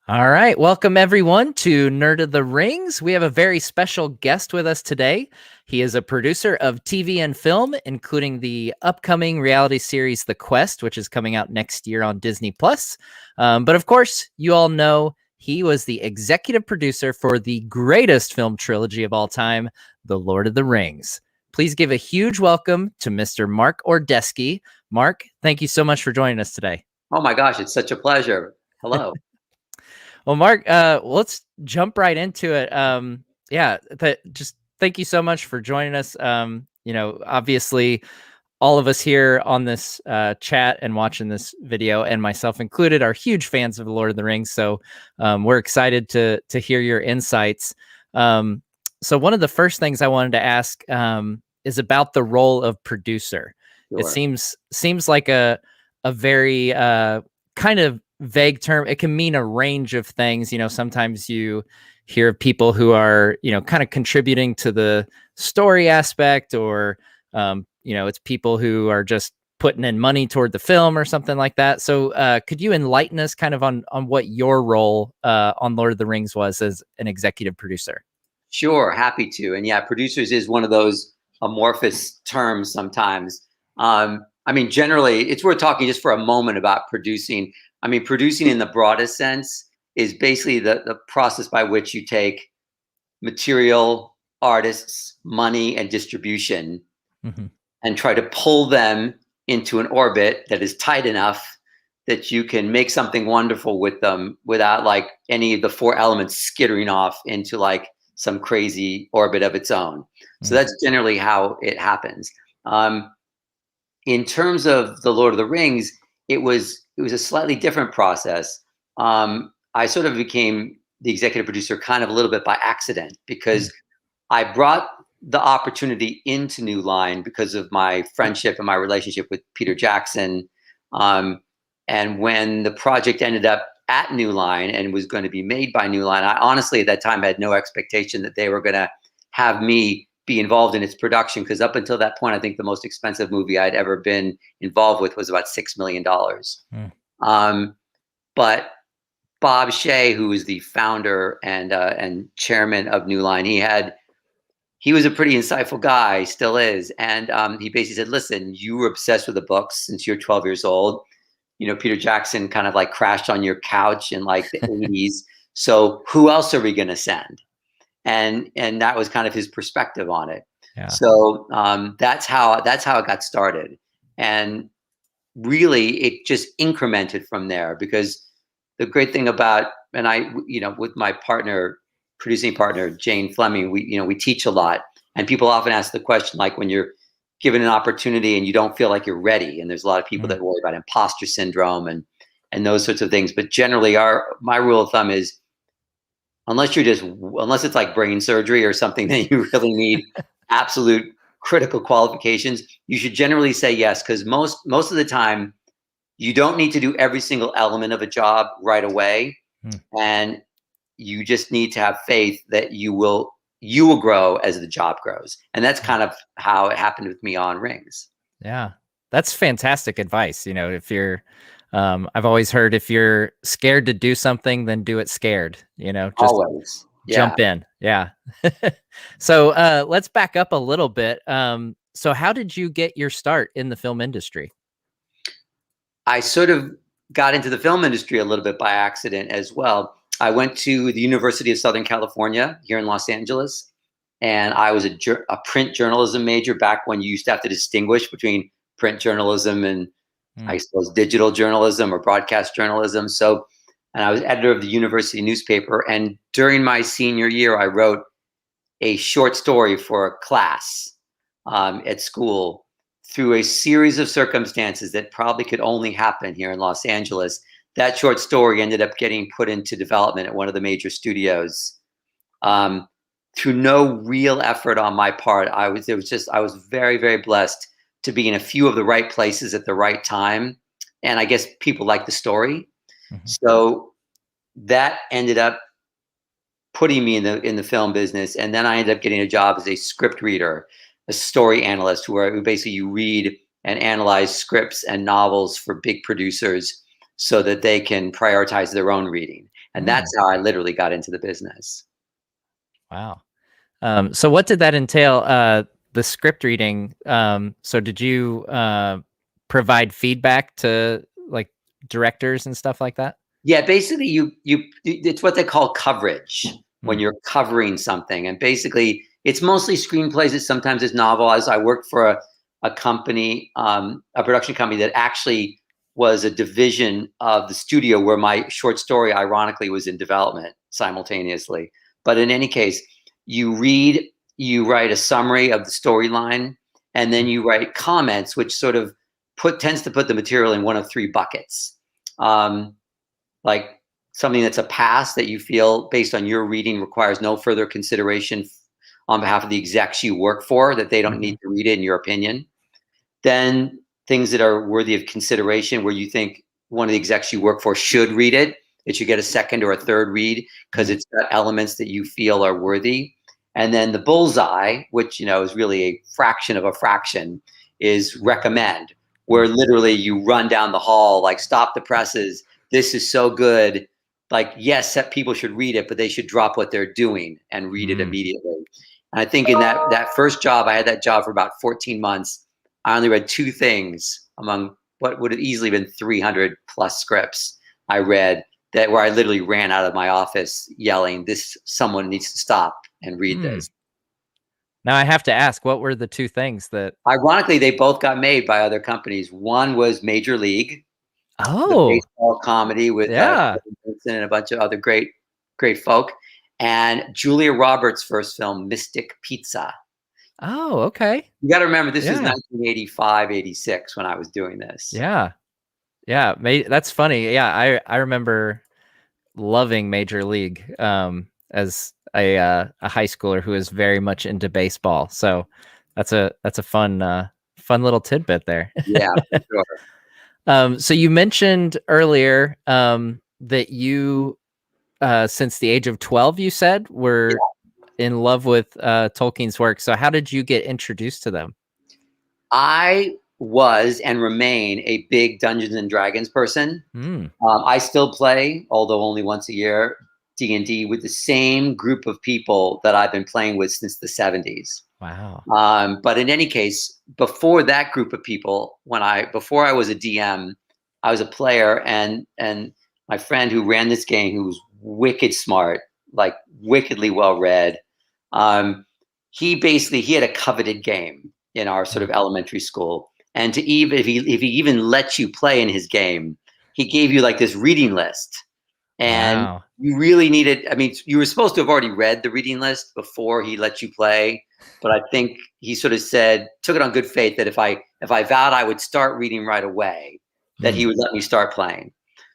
All right. Welcome, everyone, to Nerd of the Rings. We have a very special guest with us today. He is a producer of TV and film, including the upcoming reality series The Quest, which is coming out next year on Disney+. But of course, you all know he was the executive producer for the greatest film trilogy of all time, The Lord of the Rings. Please give a huge welcome to Mr. Mark Ordesky. Mark, thank you so much for joining us today. Oh my gosh, it's such a pleasure. Hello. Well, Mark, let's jump right into it. Just thank you so much for joining us. Obviously, all of us here on this chat and watching this video, and myself included, are huge fans of The Lord of the Rings. So we're excited to hear your insights. So one of the first things I wanted to ask is about the role of producer. Sure. It seems like a very kind of vague term. It can mean a range of things. Sometimes you hear of people who are, kind of contributing to the story aspect, or, it's people who are just putting in money toward the film or something like that. So could you enlighten us kind of on what your role on Lord of the Rings was as an executive producer? Sure, happy to. And yeah, producers is one of those amorphous terms sometimes. Generally, it's worth talking just for a moment about producing. Producing in the broadest sense is basically the process by which you take material, artists, money, and distribution and try to pull them into an orbit that is tight enough that you can make something wonderful with them without like any of the four elements skittering off into like some crazy orbit of its own. So that's generally how it happens. In terms of The Lord of the Rings, it was a slightly different process. I sort of became the executive producer kind of a little bit by accident, because I brought the opportunity into New Line because of my friendship and my relationship with Peter Jackson. And when the project ended up at New Line and was going to be made by New Line, I honestly at that time had no expectation that they were going to have me be involved in its production, because up until that point, I think the most expensive movie I'd ever been involved with was about $6 million. But Bob Shea, who was the founder and chairman of New Line, he was a pretty insightful guy, still is. And he basically said, listen, you were obsessed with the books since you're 12 years old. Peter Jackson kind of like crashed on your couch in like the 80s. So who else are we going to send? And that was kind of his perspective on it. Yeah. So that's how it got started. And really it just incremented from there, because the great thing about, and I, with my producing partner, Jane Fleming, we teach a lot, and people often ask the question, like when you're given an opportunity and you don't feel like you're ready. And there's a lot of people that worry about imposter syndrome and those sorts of things. But generally my rule of thumb is, unless it's like brain surgery or something that you really need absolute critical qualifications, you should generally say yes. Because most of the time, you don't need to do every single element of a job right away. And you just need to have faith that you will grow as the job grows. And that's kind of how it happened with me on Rings. Yeah, that's fantastic advice. If you're, I've always heard, if you're scared to do something, then do it scared, just always jump in. Yeah. So let's back up a little bit. So how did you get your start in the film industry? I sort of got into the film industry a little bit by accident as well. I went to the University of Southern California here in Los Angeles, and I was a print journalism major back when you used to have to distinguish between print journalism and I suppose digital journalism or broadcast journalism. So, and I was editor of the university newspaper. And during my senior year, I wrote a short story for a class at school. Through a series of circumstances that probably could only happen here in Los Angeles, that short story ended up getting put into development at one of the major studios. Through no real effort on my part, I was very, very blessed to be in a few of the right places at the right time. And I guess people like the story. So that ended up putting me in the film business. And then I ended up getting a job as a script reader, a story analyst, who basically you read and analyze scripts and novels for big producers so that they can prioritize their own reading. And that's how I literally got into the business. Wow. So what did that entail? The script reading. So did you provide feedback to like directors and stuff like that? Yeah, basically it's what they call coverage when Hmm. you're covering something. And basically it's mostly screenplays, sometimes it's novels. I worked for a company, a production company that actually was a division of the studio where my short story ironically was in development simultaneously. But in any case, you read, you write a summary of the storyline, and then you write comments, which sort of tends to put the material in one of three buckets. Like something that's a pass that you feel based on your reading requires no further consideration on behalf of the execs you work for, that they don't need to read it in your opinion. Then things that are worthy of consideration where you think one of the execs you work for should read it. It should get a second or a third read because it's got elements that you feel are worthy. And then the bullseye, which is really a fraction of a fraction, is recommend, where literally you run down the hall, like stop the presses. This is so good. Like, yes, people should read it, but they should drop what they're doing and read it immediately. And I think in that first job, I had that job for about 14 months. I only read two things among what would have easily been 300 plus scripts I read, that where I literally ran out of my office yelling, someone needs to stop and read this. Now I have to ask, what were the two things that? Ironically, they both got made by other companies. One was Major League, the Oh, baseball comedy with yeah. Kevin Vincent and a bunch of other great folk, and Julia Roberts' first film, Mystic Pizza. Oh, okay. You got to remember, this was Yeah. 1985, 86 when I was doing this. Yeah. Yeah. That's funny. Yeah. I remember loving Major League as a high schooler who is very much into baseball. So that's a fun little tidbit there. Yeah, for sure. So you mentioned earlier that you since the age of 12, you said, were in love with Tolkien's work. So how did you get introduced to them? I was and remain a big Dungeons and Dragons person. I still play, although only once a year, D&D with the same group of people that I've been playing with since the 70s. Wow. But in any case, before that group of people, before I was a DM, I was a player, and my friend who ran this game, who was wicked smart, like wickedly well read, he had a coveted game in our sort of elementary school, and if he even let you play in his game, he gave you like this reading list. And Wow. you really needed, I mean, you were supposed to have already read the reading list before he let you play. But I think he sort of took it on good faith that if I vowed I would start reading right away, that he would let me start playing.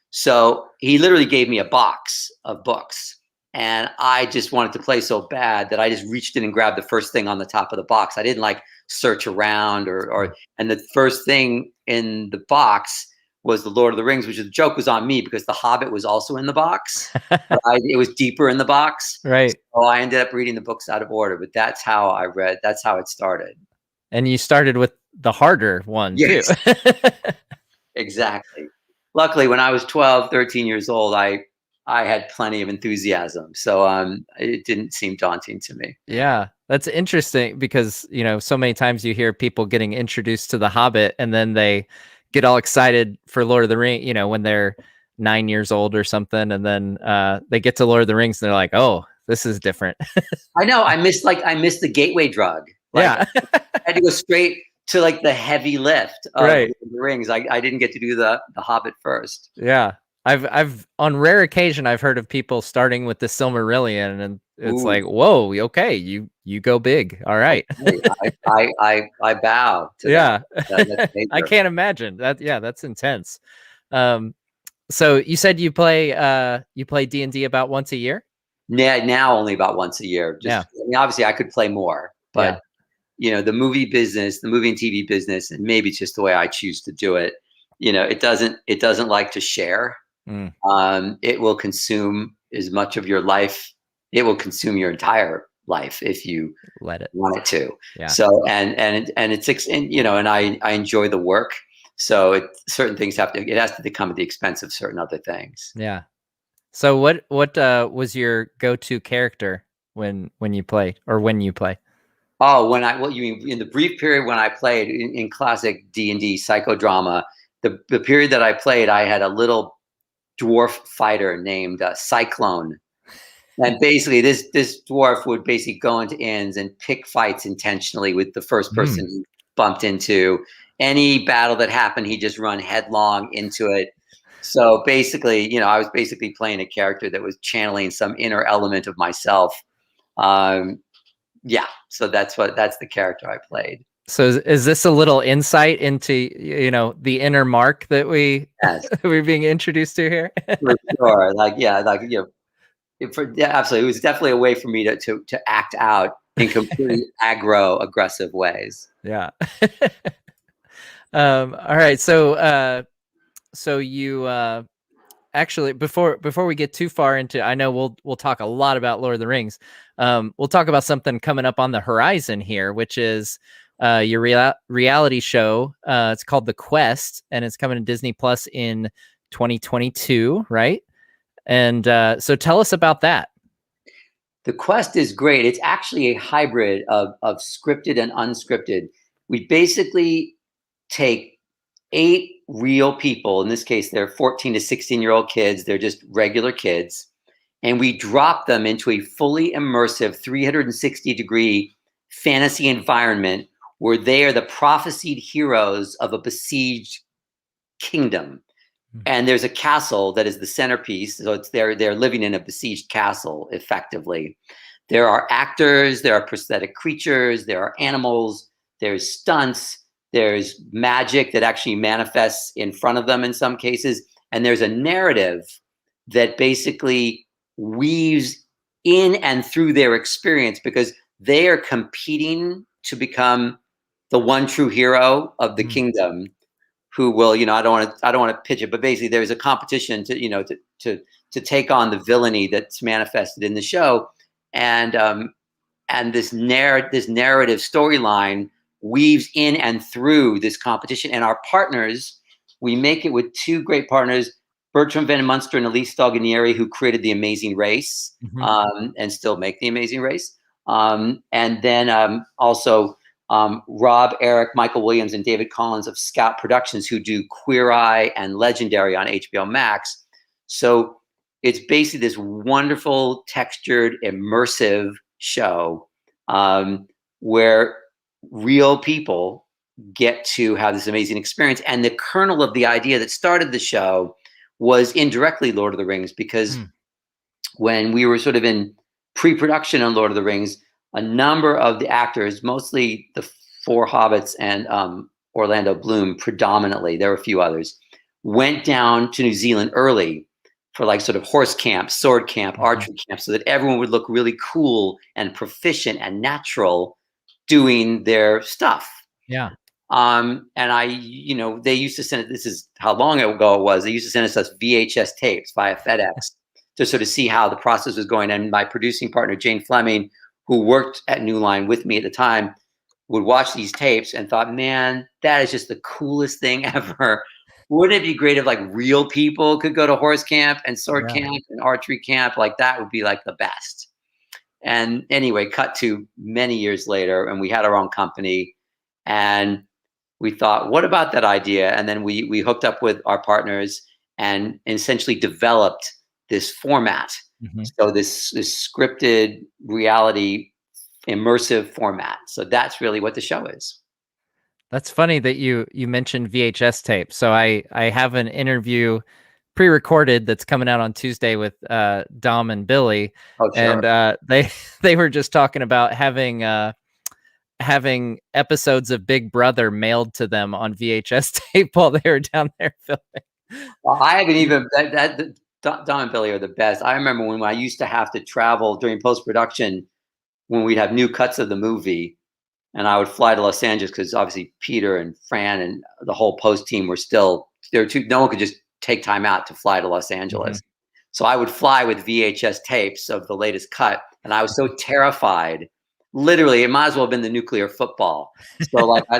So he literally gave me a box of books. And I just wanted to play so bad that I just reached in and grabbed the first thing on the top of the box. I didn't like search around and the first thing in the box was the Lord of the Rings, which the joke was on me because the Hobbit was also in the box. But it was deeper in the box. Right. So I ended up reading the books out of order, but that's how it started. And you started with the harder one too. Yes, exactly. Luckily, when I was 12, 13 years old, I had plenty of enthusiasm. So it didn't seem daunting to me. Yeah, that's interesting because, so many times you hear people getting introduced to The Hobbit and then they get all excited for Lord of the Rings, when they're 9 years old or something. And then they get to Lord of the Rings and they're like, oh, this is different. I know. I missed the gateway drug. Like, Yeah. I had to go straight to like the heavy lift of Right. the Rings. I didn't get to do the Hobbit first. Yeah. I've on rare occasion I've heard of people starting with the Silmarillion and it's Ooh. like, whoa, okay, you go big. All right. I bow to Yeah. that. That's I major. can't imagine that. Yeah, that's intense. So you said you play D&D about once a year? Now only about once a year. Yeah. I mean, obviously I could play more, but the movie business, the movie and TV business, and maybe it's just the way I choose to do it. It doesn't like to share. It will consume as much of your life. It will consume your entire life if you Let it. want it to. Yeah. So and I enjoy the work. So certain things it has to come at the expense of certain other things. Yeah. So what was your go-to character when you play or when you play? Oh, well, you mean in the brief period when I played in classic D&D psychodrama, the period that I played, I had a little dwarf fighter named Cyclone. And basically, this dwarf would basically go into inns and pick fights intentionally with the first person he bumped into. Any battle that happened, he'd just run headlong into it. So basically, I was basically playing a character that was channeling some inner element of myself. Um, yeah, so that's the character I played. So is this a little insight into the inner Mark that Yes, we're being introduced to here? for sure. Yeah, absolutely. It was definitely a way for me to act out in completely aggro, aggressive ways. Yeah. All right. So you actually before we get too far into, I know we'll talk a lot about Lord of the Rings. We'll talk about something coming up on the horizon here, which is your reality show. It's called The Quest, and it's coming to Disney Plus in 2022, right? And so tell us about that. The Quest is great. It's actually a hybrid of scripted and unscripted. We basically take 8 real people. In this case, they're 14 to 16-year-old kids. They're just regular kids. And we drop them into a fully immersive 360-degree fantasy environment where they are the prophesied heroes of a besieged kingdom. And there's a castle that is the centerpiece. So they're living in a besieged castle, effectively. There are actors, there are prosthetic creatures, there are animals, there's stunts, there's magic that actually manifests in front of them in some cases. And there's a narrative that basically weaves in and through their experience, because they are competing to become the one true hero of the kingdom, who will, I don't want to pitch it, but basically there's a competition to take on the villainy that's manifested in the show. And this narrative storyline weaves in and through this competition. And our partners, we make it with 2 great partners, Bertram Van Munster and Elise Stalganieri, who created The Amazing Race, and still make The Amazing Race. And then also Rob, Eric, Michael Williams, and David Collins of Scout Productions, who do Queer Eye and Legendary on HBO Max. So it's basically this wonderful, textured, immersive show where real people get to have this amazing experience. And the kernel of the idea that started the show was indirectly Lord of the Rings, because when we were sort of in pre-production on Lord of the Rings, a number of the actors, mostly the 4 hobbits and Orlando Bloom predominantly, there were a few others, went down to New Zealand early for like sort of horse camp, sword camp, archery camp, so that everyone would look really cool and proficient and natural doing their stuff. Yeah. And they used to send it, this is how long ago it was, they used to send us VHS tapes via FedEx to sort of see how the process was going. And my producing partner, Jane Fleming, who worked at New Line with me at the time, would watch these tapes and thought, man, that is just the coolest thing ever. Wouldn't it be great if like real people could go to horse camp and sword camp and archery camp? Like that would be like the best. And anyway, cut to many years later, and we had our own company, and we thought, what about that idea? And then we hooked up with our partners and essentially developed this format. So this scripted reality immersive format. So that's really what the show is. That's funny that you mentioned VHS tape. So I have an interview pre-recorded that's coming out on Tuesday with Dom and Billy. Oh, sure. And they were just talking about having episodes of Big Brother mailed to them on VHS tape while they were down there filming. Well, I haven't even Dom and Billy are the best. I remember when I used to have to travel during post-production when we'd have new cuts of the movie, and I would fly to Los Angeles because obviously Peter and Fran and the whole post team were still there too. No one could just take time out to fly to Los Angeles. So I would fly with VHS tapes of the latest cut, and I was so terrified. Literally, it might as well have been the nuclear football. So like I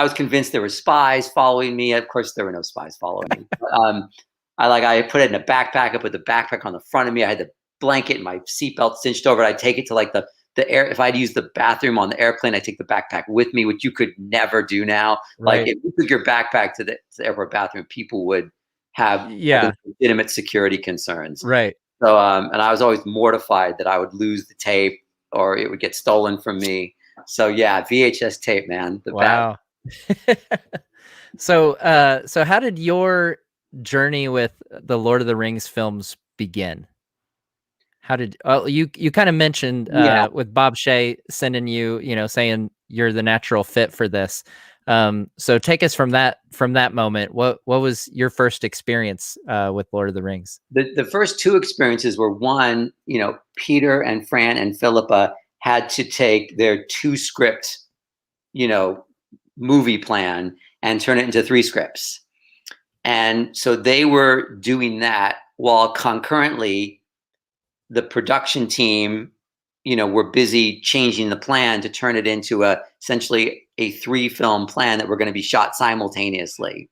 was convinced there were spies following me. Of course, there were no spies following me. I put it in a backpack. I put the backpack on the front of me. I had the blanket and my seatbelt cinched over it. I take it to like the air. If I'd use the bathroom on the airplane, I take the backpack with me, which you could never do now. Like Right. if you took your backpack to the airport bathroom, people would have, I think, Yeah. legitimate security concerns. Right. So, and I was always mortified that I would lose the tape or it would get stolen from me. So yeah, VHS tape, man, the bad. Wow. So, so how did your journey with the Lord of the Rings films begin? How did you kind of mentioned Yeah. with Bob Shea sending you, saying you're the natural fit for this. So take us from that moment. What was your first experience with Lord of the Rings? The first two experiences were one, Peter and Fran and Philippa had to take their 2-script, movie plan and turn it into 3 scripts. And so they were doing that while concurrently the production team, were busy changing the plan to turn it into essentially a 3-film plan that were going to be shot simultaneously.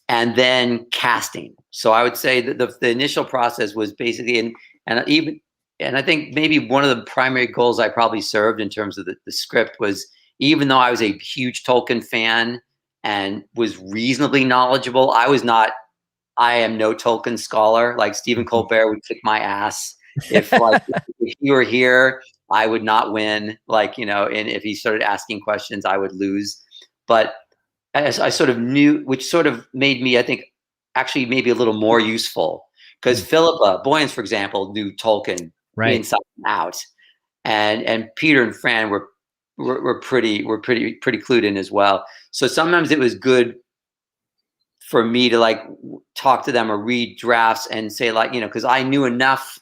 And then casting. So I would say that the initial process was basically, and I think maybe one of the primary goals I probably served in terms of the script was, even though I was a huge Tolkien fan and was reasonably knowledgeable, I am no Tolkien scholar. Like Stephen Colbert would kick my ass. If he were here, I would not win. And if he started asking questions, I would lose. But as I sort of knew, which sort of made me, I think, actually maybe a little more useful, because Philippa Boyens, for example, knew Tolkien inside and out, and Peter and Fran were pretty clued in as well. So sometimes it was good for me to talk to them or read drafts and say because I knew enough.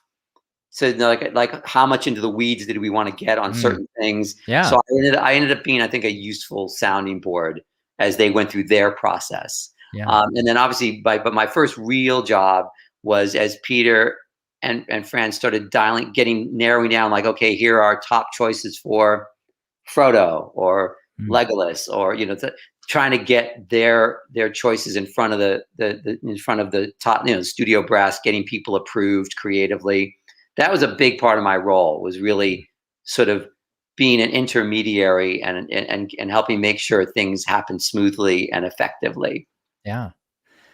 So like how much into the weeds did we want to get on certain things? Yeah. So I ended up being, I think, a useful sounding board as they went through their process. Yeah. And then obviously, but my first real job was as Peter and Fran started narrowing down, okay, here are our top choices for Frodo or Legolas, or trying to get their choices in front of the top, studio brass, getting people approved creatively. That was a big part of my role, was really sort of being an intermediary and helping make sure things happen smoothly and effectively. Yeah.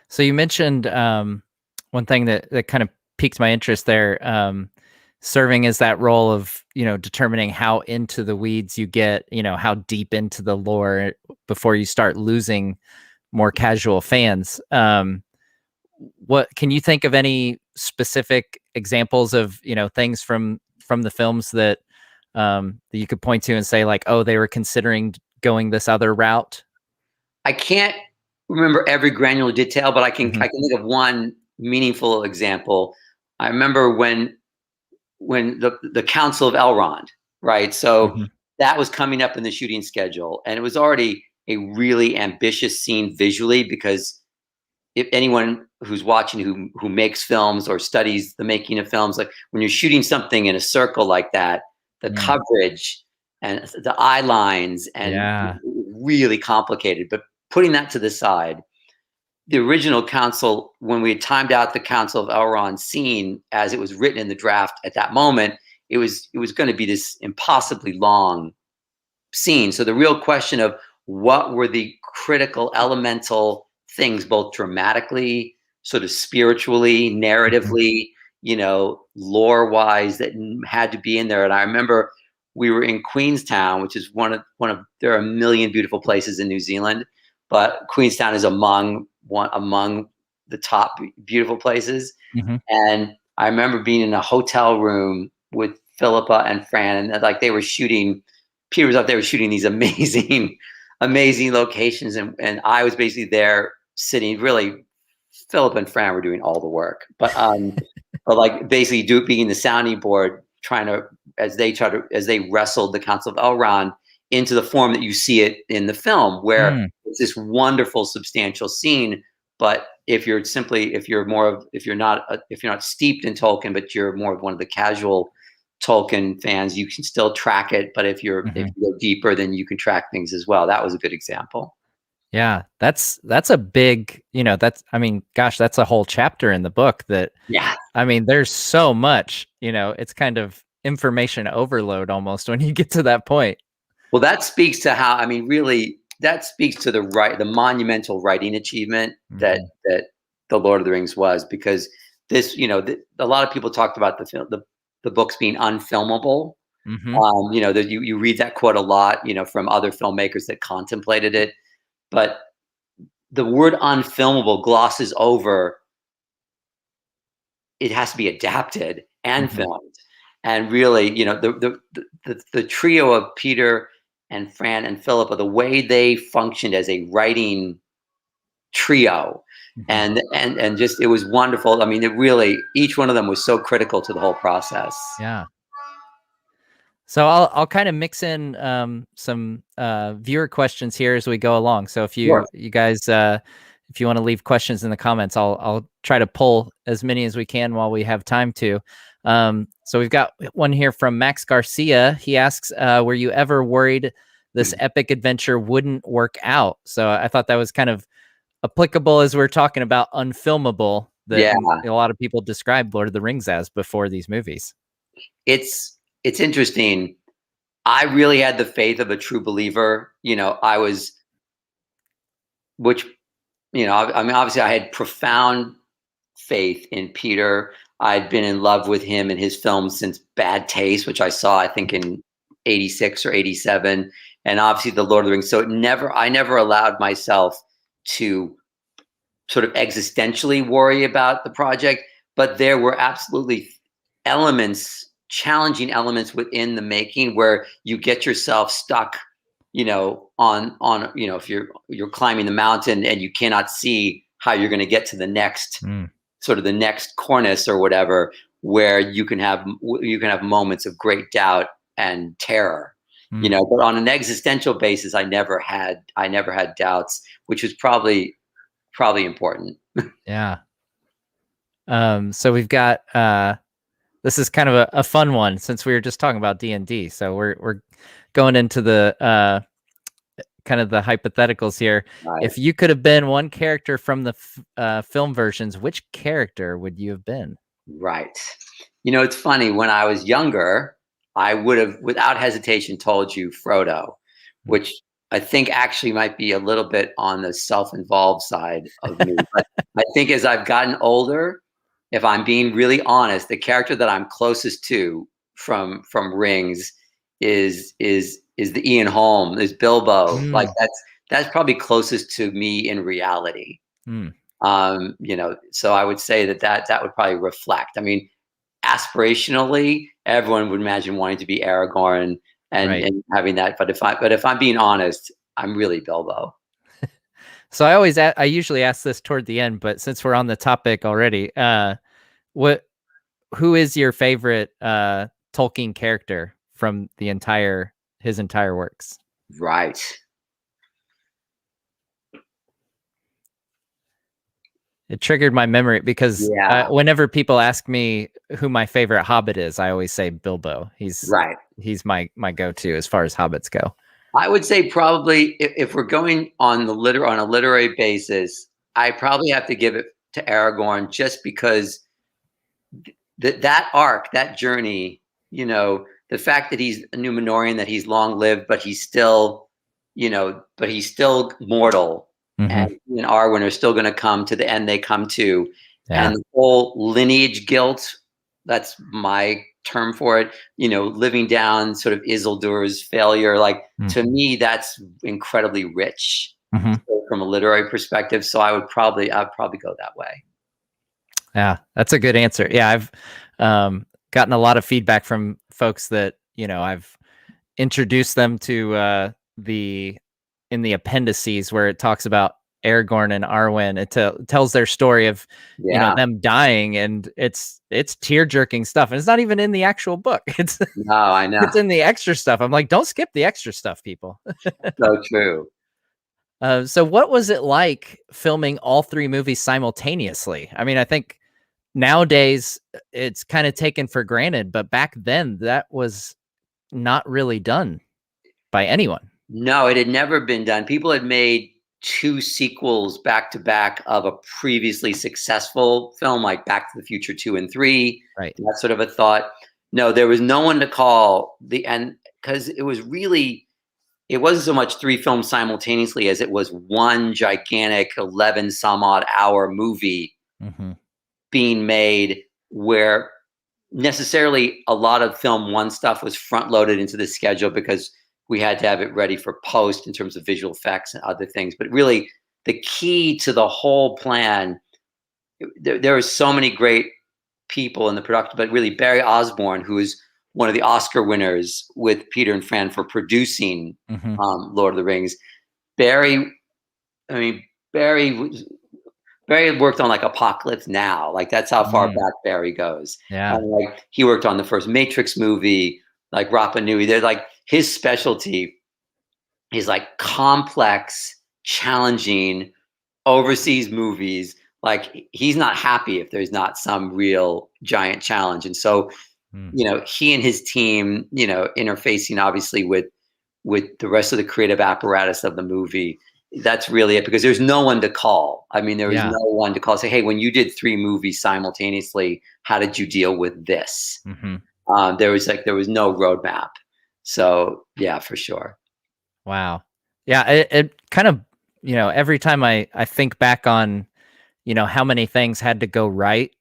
So you mentioned one thing that kind of piqued my interest there, serving as that role of, determining how into the weeds you get, how deep into the lore before you start losing more casual fans. What can you think of any specific examples of, things from the films that you could point to and say oh, they were considering going this other route? I can't remember every granular detail, but I can think of one meaningful example. I remember when the Council of Elrond, right? So that was coming up in the shooting schedule, and it was already a really ambitious scene visually, because if anyone who's watching who makes films or studies the making of films, when you're shooting something in a circle like that, the coverage and the eye lines and really complicated. But putting that to the side, the original council, when we had timed out the Council of Elrond scene as it was written in the draft at that moment, it was going to be this impossibly long scene. So the real question of what were the critical elemental things, both dramatically, sort of spiritually, narratively, lore wise, that had to be in there. And I remember we were in Queenstown, which is one of there are a million beautiful places in New Zealand, but Queenstown is among the top beautiful places. And I remember being in a hotel room with Philippa and Fran, and they were shooting. Peter was up there shooting these amazing locations, and I was basically there sitting. Really, Philip and Fran were doing all the work, but basically being the sounding board, trying to as they wrestled the Council of Elrond into the form that you see it in the film, where it's this wonderful, substantial scene. But if you're not steeped in Tolkien, but you're more of one of the casual Tolkien fans, you can still track it. But if you go deeper, then you can track things as well. That was a good example. Yeah, that's a big, that's, I mean, gosh, that's a whole chapter in the book that, Yeah. I mean, there's so much, it's kind of information overload almost when you get to that point. Well, that speaks to how, I mean, really, that speaks to the monumental writing achievement that Hmm. the Lord of the Rings was, because this, a lot of people talked about the books being unfilmable. Hmm. That you read that quote a lot, from other filmmakers that contemplated it, but the word unfilmable glosses over it has to be adapted and Hmm. filmed. And really, the trio of Peter and Fran and Philippa, the way they functioned as a writing trio, Hmm. and just it was wonderful. I mean, it really, each one of them was so critical to the whole process. Yeah. So I'll kind of mix in some viewer questions here as we go along. So if Sure. you guys if you want to leave questions in the comments, I'll try to pull as many as we can while we have time to. So we've got one here from Max Garcia. He asks, "Were you ever worried this epic adventure wouldn't work out?" So I thought that was kind of applicable as we're talking about unfilmable. That Yeah, a lot of people described Lord of the Rings as before these movies. it's interesting. I really had the faith of a true believer. I was, which, I mean, obviously, I had profound faith in Peter. I'd been in love with him and his films since Bad Taste, which I saw, I think, in '86 or '87, and obviously the Lord of the Rings. So I never allowed myself to sort of existentially worry about the project, but there were absolutely challenging elements within the making where you get yourself stuck, on, if you're climbing the mountain and you cannot see how you're going to get to the next Mm, sort of the next cornice or whatever, where you can have moments of great doubt and terror. mm, But on an existential basis, I never had doubts, which was probably important. yeah. So we've got this is kind of a fun one since we were just talking about D&D. So we're going into the kind of the hypotheticals here. Right. If you could have been one character from the film versions, which character would you have been? Right. It's funny. When I was younger, I would have, without hesitation, told you Frodo, Mm. which I think actually might be a little bit on the self-involved side of me. But I think as I've gotten older, if I'm being really honest, the character that I'm closest to from Rings is the Ian Holm, is Bilbo. Like Mm, that's probably closest to me in reality. mm, So I would say that would probably reflect. I mean, aspirationally, everyone would imagine wanting to be Aragorn and right. and having that. But if I'm being honest, I'm really Bilbo. So I usually ask this toward the end, but since we're on the topic already, what who is your favorite Tolkien character from his entire works? Right. It triggered my memory because Yeah. whenever people ask me who my favorite Hobbit is, I always say Bilbo. Right. He's my go-to as far as Hobbits go. I would say probably if we're going on on a literary basis, I probably have to give it to Aragorn just because that arc, that journey, the fact that he's a Numenorian, that he's long lived, but he's still mortal, and Hmm. he and Arwen are still going to come to the end they come to, Yeah. and the whole lineage guilt, that's my term for it, living down sort of Isildur's failure, like, Mm. to me, that's incredibly rich Hmm. from a literary perspective. So I'd probably go that way. Yeah, that's a good answer. Yeah, I've gotten a lot of feedback from folks that I've introduced them to the in the appendices where it talks about Aragorn and Arwen. It tells their story of Yeah. them dying, and it's tear jerking stuff, and it's not even in the actual book. No, I know. It's in the extra stuff. I'm like, don't skip the extra stuff, people. So true. So what was it like filming all three movies simultaneously? I mean, I think nowadays it's kind of taken for granted, but back then that was not really done by anyone. No, it had never been done. People had made 2 sequels back to back of a previously successful film like Back to the Future 2 and 3. Right. That sort of a thought. No, there was no one to call and because it wasn't so much 3 films simultaneously as it was one gigantic 11 some odd hour movie being made, where necessarily a lot of film 1 stuff was front loaded into the schedule because we had to have it ready for post in terms of visual effects and other things. But really, the key to the whole plan, there are so many great people in the production, but really Barry Osborne, who is one of the Oscar winners with Peter and Fran for producing Lord of the Rings. Barry worked on like Apocalypse Now. Like that's how far back Barry goes. Yeah. And like he worked on the first Matrix movie, like Rapa Nui. They're like his specialty is like complex, challenging, overseas movies. Like he's not happy if there's not some real giant challenge. And so, he and his team, interfacing obviously with the rest of the creative apparatus of the movie. That's really it, because there's no one to call. I mean, there was no one to call, say, hey, when you did 3 movies simultaneously, how did you deal with this? There was no roadmap. So yeah, for sure. Wow. Yeah. It kind of, every time I think back on, how many things had to go right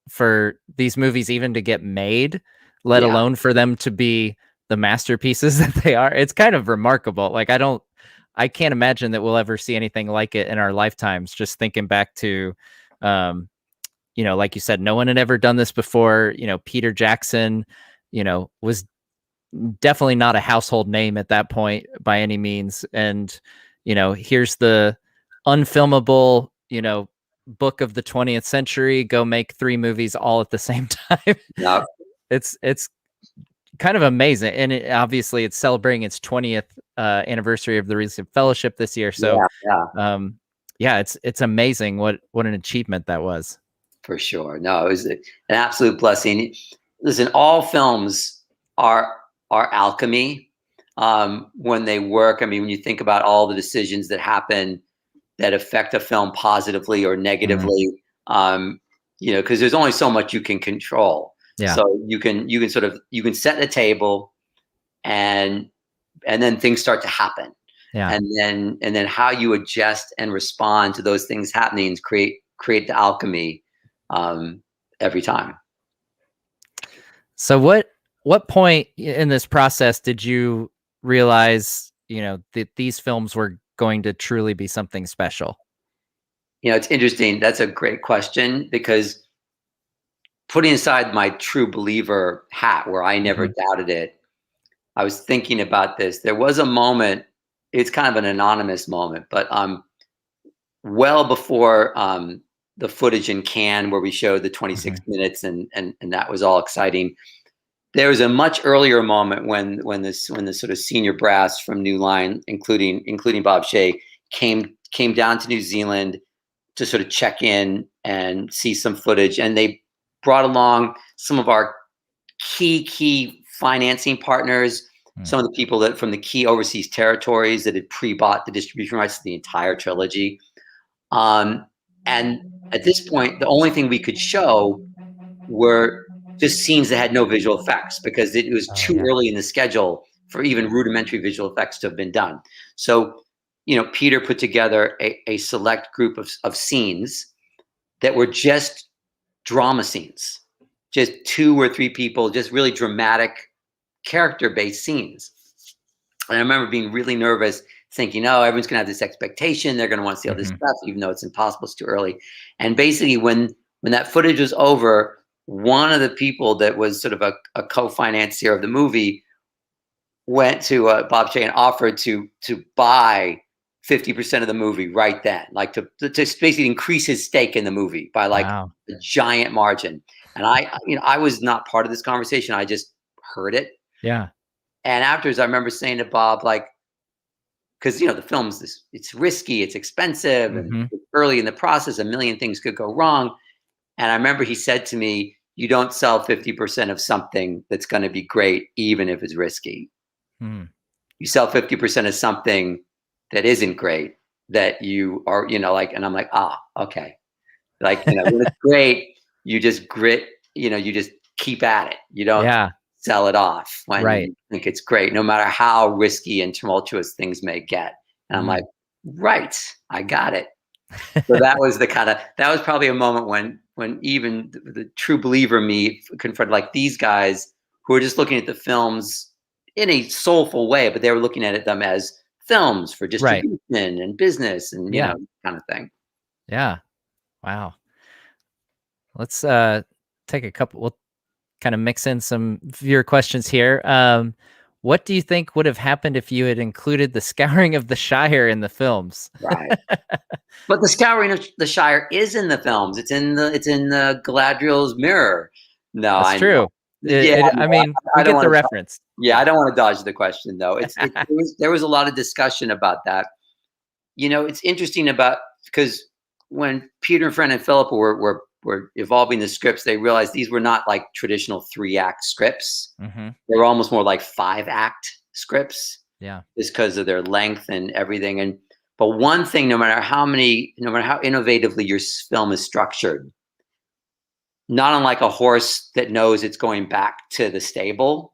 for these movies even to get made, let alone for them to be the masterpieces that they are. It's kind of remarkable. Like I can't imagine that we'll ever see anything like it in our lifetimes. Just thinking back to, like you said, no one had ever done this before. Peter Jackson, was definitely not a household name at that point by any means. And, here's the unfilmable, book of the 20th century, go make 3 movies all at the same time. Yeah. It's kind of amazing. And obviously it's celebrating its 20th anniversary of the release of Fellowship this year. So it's amazing what an achievement that was. For sure. No, it was an absolute blessing. Listen, all films are alchemy when they work. I mean, when you think about all the decisions that happen that affect a film positively or negatively, because there's only so much you can control. Yeah. So you can set the table, and then things start to happen. Yeah. And then how you adjust and respond to those things happening create the alchemy every time. So what point in this process did you realize, that these films were going to truly be something special? It's interesting. That's a great question, because putting aside my true believer hat where I never doubted it, I was thinking about this. There was a moment, it's kind of an anonymous moment, but well before the footage in Cannes where we showed the 26 minutes and that was all exciting. There was a much earlier moment when the sort of senior brass from New Line, including Bob Shea, came down to New Zealand to sort of check in and see some footage, and they brought along some of our key financing partners, some of the people that from the key overseas territories that had pre-bought the distribution rights to the entire trilogy. And at this point, the only thing we could show were just scenes that had no visual effects, because it was too early in the schedule for even rudimentary visual effects to have been done. So, Peter put together a select group of scenes that were just drama scenes, just 2 or 3 people, just really dramatic character-based scenes. And I remember being really nervous, thinking, oh, everyone's gonna have this expectation. They're gonna want to see all this stuff, even though it's impossible, it's too early. And basically when that footage was over, one of the people that was sort of a co-financier of the movie went to Bob Shea and offered to buy 50% of the movie right then, like to basically increase his stake in the movie by like a giant margin. And I was not part of this conversation. I just heard it. Yeah. And afterwards, I remember saying to Bob, like, because the film's it's risky, it's expensive, and early in the process, a million things could go wrong. And I remember he said to me, you don't sell 50% of something that's going to be great, even if it's risky. You sell 50% of something that isn't great, that you are, like, and I'm like, okay. Like, when it's great, you just grit, you just keep at it. You don't Yeah. sell it off when Right. you think it's great, no matter how risky and tumultuous things may get. And I'm like, Mm. right, I got it. So that was probably a moment when even the true believer me confronted like these guys who were just looking at the films in a soulful way, but they were looking at them as films for Right. distribution and business and Yeah. kind of thing. Yeah. Wow. Let's take a couple. We'll kind of mix in some viewer questions here. What do you think would have happened if you had included the scouring of the Shire in the films? Right. But the scouring of the Shire is in the films. It's in the Galadriel's mirror. No, That's I know. true. Yeah, I no, mean, I we don't get the want to. reference. Yeah, I don't want to dodge the question though. There was a lot of discussion about that. It's interesting about because when Peter and Fran and Philip were evolving the scripts, they realized these were not like traditional 3-act scripts. Hmm. They were almost more like 5-act scripts, Yeah. just because of their length and everything. And but one thing, no matter how innovatively your film is structured, not unlike a horse that knows it's going back to the stable,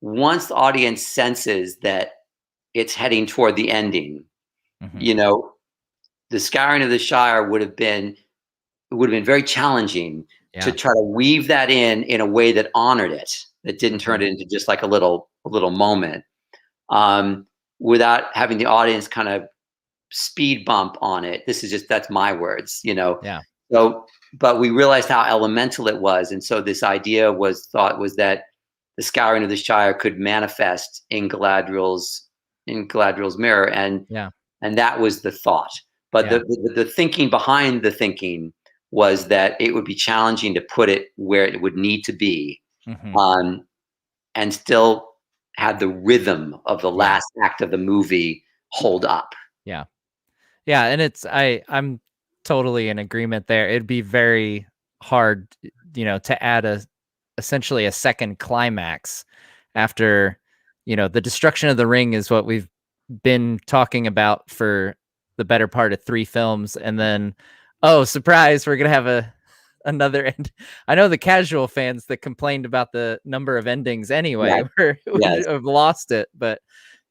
once the audience senses that it's heading toward the ending, Hmm. you know, the scouring of the Shire would have been very challenging to Yeah. try to weave that in a way that honored it, that didn't Hmm. turn it into just like a little moment, um, without having the audience kind of speed bump on it. That's my words. Yeah. So, but we realized how elemental it was, and so this idea was that the scouring of the Shire could manifest in Galadriel's mirror, Yeah. and that was the thought. But Yeah. the thinking behind the thinking was that it would be challenging to put it where it would need to be, Hmm. um, and still have the rhythm of the Yeah. last act of the movie hold up. Yeah. Yeah, and I'm totally in agreement there. It'd be very hard, to add essentially a second climax after, the destruction of the ring is what we've been talking about for the better part of 3 films, and then, oh, surprise, we're gonna have another end. I know the casual fans that complained about the number of endings anyway, Right. would Yes. have lost it, but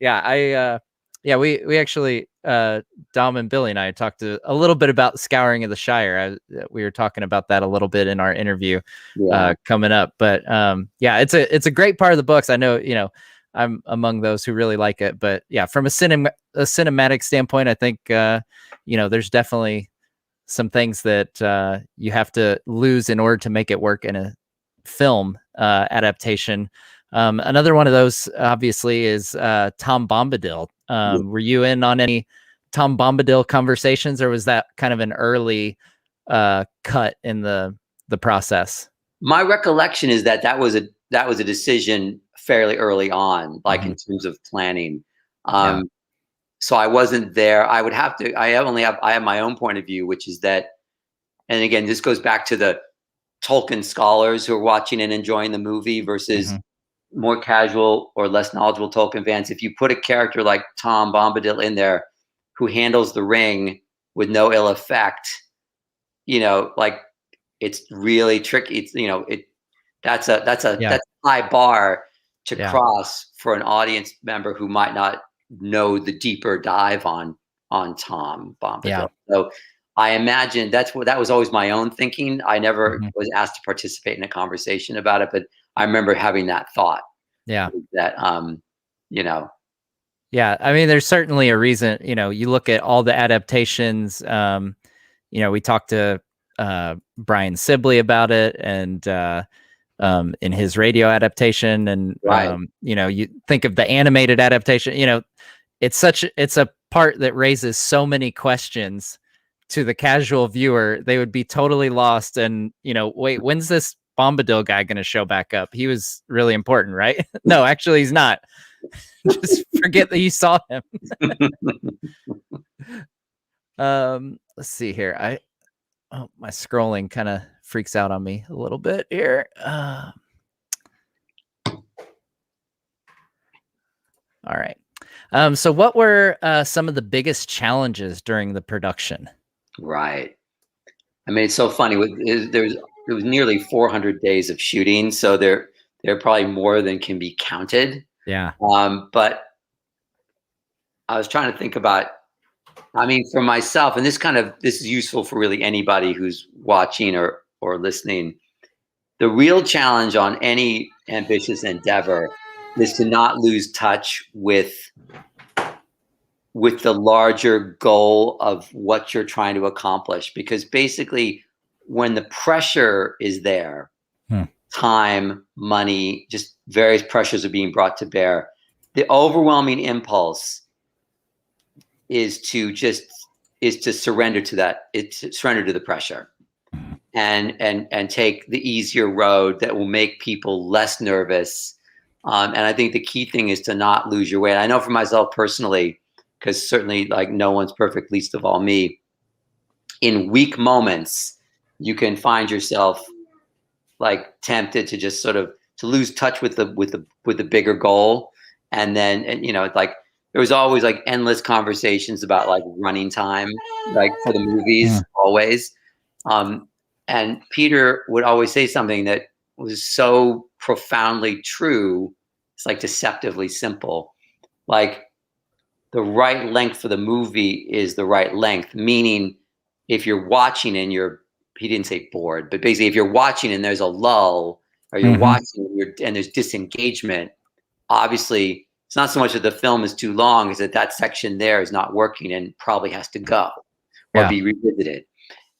yeah, yeah, we actually, Dom and Billy and I talked a little bit about scouring of the Shire. We were talking about that a little bit in our interview Yeah. coming up. But yeah, it's a great part of the books. I know, I'm among those who really like it. But yeah, from a cinematic standpoint, I think there's definitely some things that you have to lose in order to make it work in a film adaptation. Another one of those, obviously, is Tom Bombadil. Yeah. Were you in on any Tom Bombadil conversations, or was that kind of an early cut in the process? My recollection is that was a decision fairly early on, like Hmm. in terms of planning. Yeah. Um, so I wasn't there. I would have to. I have my own point of view, which is that, and again, this goes back to the Tolkien scholars who are watching and enjoying the movie versus Hmm. more casual or less knowledgeable Tolkien fans. If you put a character like Tom Bombadil in there who handles the ring with no ill effect, like it's really tricky. Yeah. That's a high bar to Yeah. cross for an audience member who might not know the deeper dive on Tom Yeah. Bombadil. So I imagine that was always my own thinking. I never Hmm. was asked to participate in a conversation about it, but I remember having that thought Yeah. that you know, Yeah. I mean, there's certainly a reason. You look at all the adaptations. We talked to Brian Sibley about it, and in his radio adaptation, and right. you think of the animated adaptation. It's a part that raises so many questions to the casual viewer. They would be totally lost, and wait, when's this Bombadil guy going to show back up? He was really important, right? No, actually, he's not. Just forget that you saw him. Let's see here. My scrolling kind of freaks out on me a little bit here. All right. So what were some of the biggest challenges during the production? Right. I mean, it's so funny. There was nearly 400 days of shooting, so there are probably more than can be counted. Yeah. But I was trying to think about. I mean, for myself, and this is useful for really anybody who's watching or listening. The real challenge on any ambitious endeavor is to not lose touch with the larger goal of what you're trying to accomplish, because basically when the pressure is there, time, money, just various pressures are being brought to bear, the overwhelming impulse is to surrender to that. It's to surrender to the pressure and take the easier road that will make people less nervous. And I think the key thing is to not lose your way. And I know for myself personally, because certainly like no one's perfect, least of all me. In weak moments, you can find yourself like tempted to just sort of to lose touch with the bigger goal. And then, and, you know, it's like there was always like endless conversations about like running time, like for the movies, always. And Peter would always say something that was so profoundly true. It's like deceptively simple. Like the right length for the movie is the right length, meaning if you're watching and he didn't say bored, but basically if you're watching and there's a lull, or you're watching and there's disengagement, obviously it's not so much that the film is too long, is that section there is not working and probably has to go or be revisited.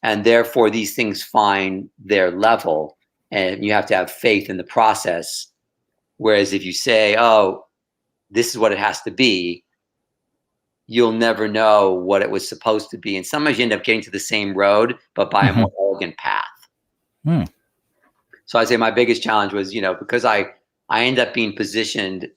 And therefore these things find their level and you have to have faith in the process. Whereas if you say, oh, this is what it has to be, you'll never know what it was supposed to be. And sometimes you end up getting to the same road, but by a more elegant path. So I'd say my biggest challenge was, because I end up being positioned,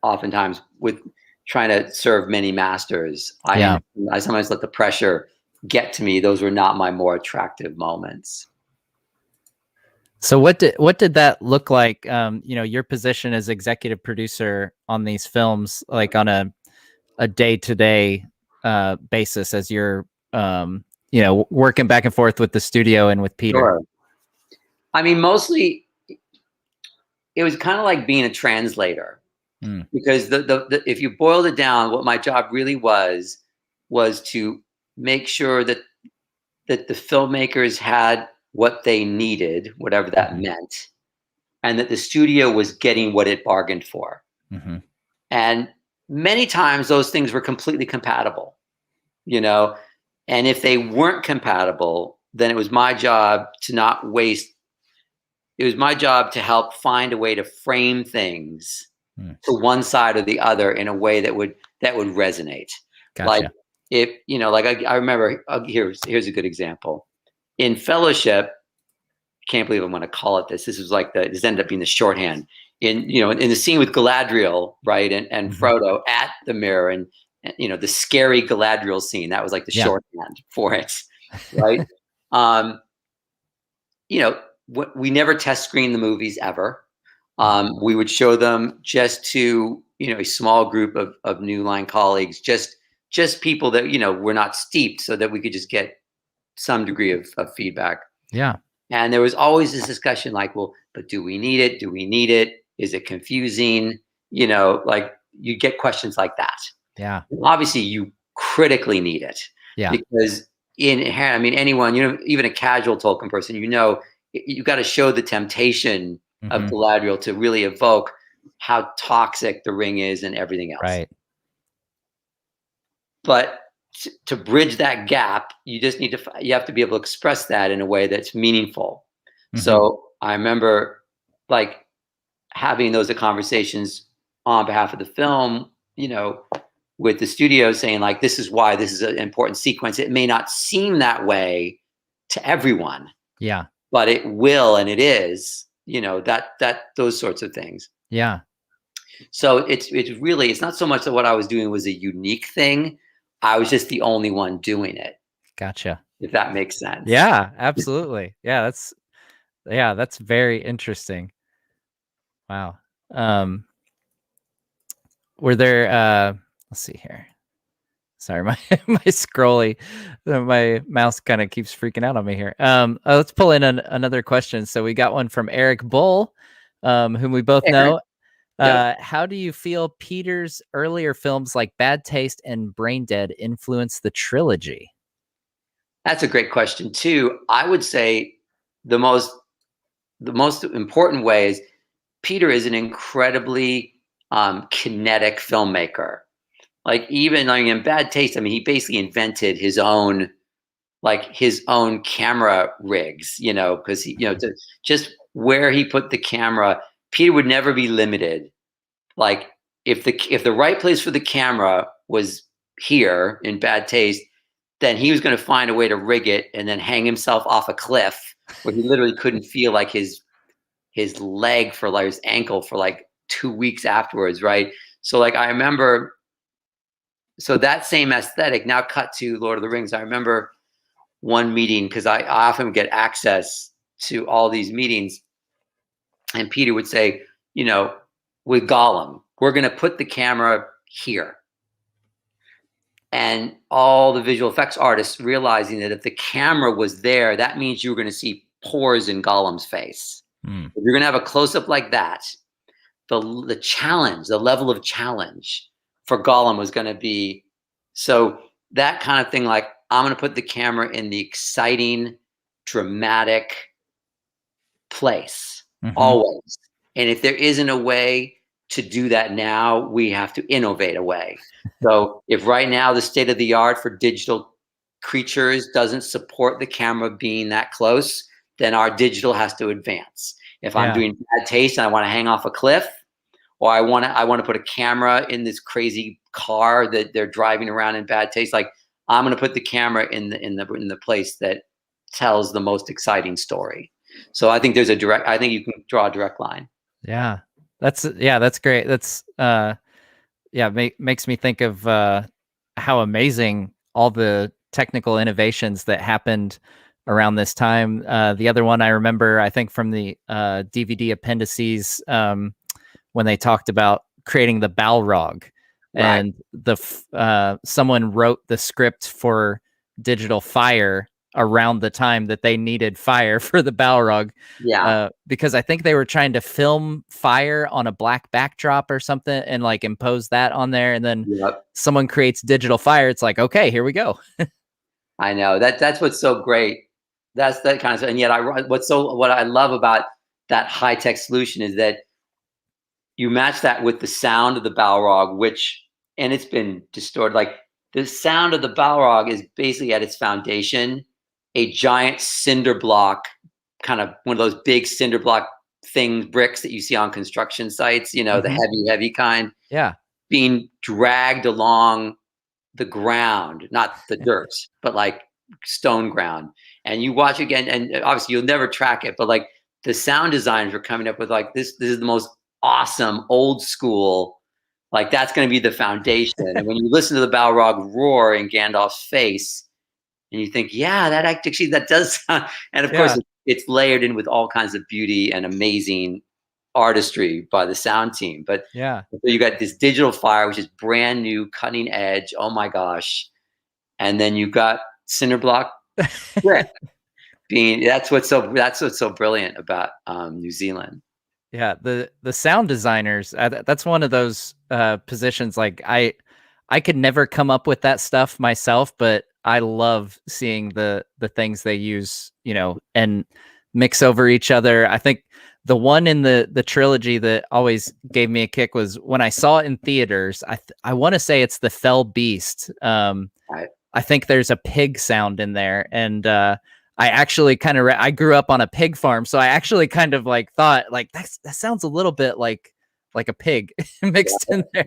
oftentimes with trying to serve many masters. I sometimes let the pressure get to me. Those were not my more attractive moments. So what did that look like? Your position as executive producer on these films, like on a day-to-day basis as you're working back and forth with the studio and with Peter. Sure. I mean, mostly it was kind of like being a translator, because the if you boiled it down, what my job really was to make sure that the filmmakers had what they needed, whatever that meant, and that the studio was getting what it bargained for. And many times those things were completely compatible, and if they weren't compatible, then it was my job to not waste. It was my job to help find a way to frame things to one side or the other in a way that would resonate. Gotcha. Like if, I remember, here's a good example. In Fellowship, can't believe I'm going to call it this. This was like this ended up being the shorthand in the scene with Galadriel, right? And Frodo at the mirror and the scary Galadriel scene. That was like the shorthand for it, right? We never test screen the movies ever. We would show them just to a small group of New Line colleagues, just people that were not steeped, so that we could just get some degree of feedback. Yeah. And there was always this discussion like, well, but do we need it? Do we need it? Is it confusing? Like you get questions like that. Yeah. Obviously, you critically need it. Yeah. Because anyone, even a casual Tolkien person, you got to show the temptation of Galadriel to really evoke how toxic the ring is and everything else. Right. But to bridge that gap, you have to be able to express that in a way that's meaningful. So I remember like having those conversations on behalf of the film, with the studio, saying like, this is why this is an important sequence. It may not seem that way to everyone. Yeah. But it will, and it is, that those sorts of things. Yeah. So it's really, it's not so much that what I was doing was a unique thing. I was just the only one doing it. Gotcha. If that makes sense. Yeah, absolutely. Yeah, that's very interesting. Wow. were there let's see here. Sorry, my my mouse kind of keeps freaking out on me here. Let's pull in another question. So we got one from Eric Bull, whom we both know. Yep. How do you feel Peter's earlier films like Bad Taste and Brain Dead influenced the trilogy? That's a great question too. I would say the most important way is Peter is an incredibly kinetic filmmaker. Like even like in Bad Taste, I mean, he basically invented his own camera rigs, because he, just where he put the camera. Peter would never be limited. Like if the right place for the camera was here in Bad Taste, then he was going to find a way to rig it and then hang himself off a cliff where he literally couldn't feel like his leg for like his ankle for like 2 weeks afterwards, right? So like I remember, so that same aesthetic now cut to Lord of the Rings. I remember one meeting because I often get access to all these meetings, and Peter would say, with Gollum, we're going to put the camera here. And all the visual effects artists realizing that if the camera was there, that means you were going to see pores in Gollum's face. If you're going to have a close-up like that, the challenge, the level of challenge for Gollum was going to be, so that kind of thing, like I'm going to put the camera in the exciting, dramatic place, always. And if there isn't a way to do that now, we have to innovate a way. So if right now the state of the art for digital creatures doesn't support the camera being that close, then our digital has to advance. If I'm doing Bad Taste and I want to hang off a cliff, or I want to put a camera in this crazy car that they're driving around in Bad Taste, like I'm going to put the camera in the place that tells the most exciting story. So I think I think you can draw a direct line. Yeah, that's great. That's makes me think of how amazing all the technical innovations that happened around this time. The other one I remember, I think from the DVD appendices, when they talked about creating the Balrog, and someone wrote the script for digital fire around the time that they needed fire for the Balrog. Because I think they were trying to film fire on a black backdrop or something and like impose that on there. And then someone creates digital fire. It's like, okay, here we go. I know that's what's so great. That's that kind of stuff. And yet what I love about that high-tech solution is that you match that with the sound of the Balrog, and it's been distorted. Like the sound of the Balrog is basically at its foundation a giant cinder block, kind of one of those big cinder block bricks that you see on construction sites, the heavy kind. Yeah. Being dragged along the ground, not the dirt, but like stone ground. And you watch again, and obviously you'll never track it, but like the sound designers were coming up with like, this is the most awesome old school, like that's going to be the foundation. And when you listen to the Balrog roar in Gandalf's face, and you think, yeah, that does sound, and of course it's layered in with all kinds of beauty and amazing artistry by the sound team. But so you got this digital fire, which is brand new, cutting edge. Oh my gosh. And then you got cinder block brick that's what's so brilliant about New Zealand. Yeah, the sound designers, that's one of those positions. Like I could never come up with that stuff myself, but I love seeing the things they use, and mix over each other. I think the one in the trilogy that always gave me a kick was when I saw it in theaters. I want to say it's the Fell Beast. I think there's a pig sound in there, and I actually kind of I grew up on a pig farm, so I actually kind of like thought like that sounds a little bit like a pig mixed in there.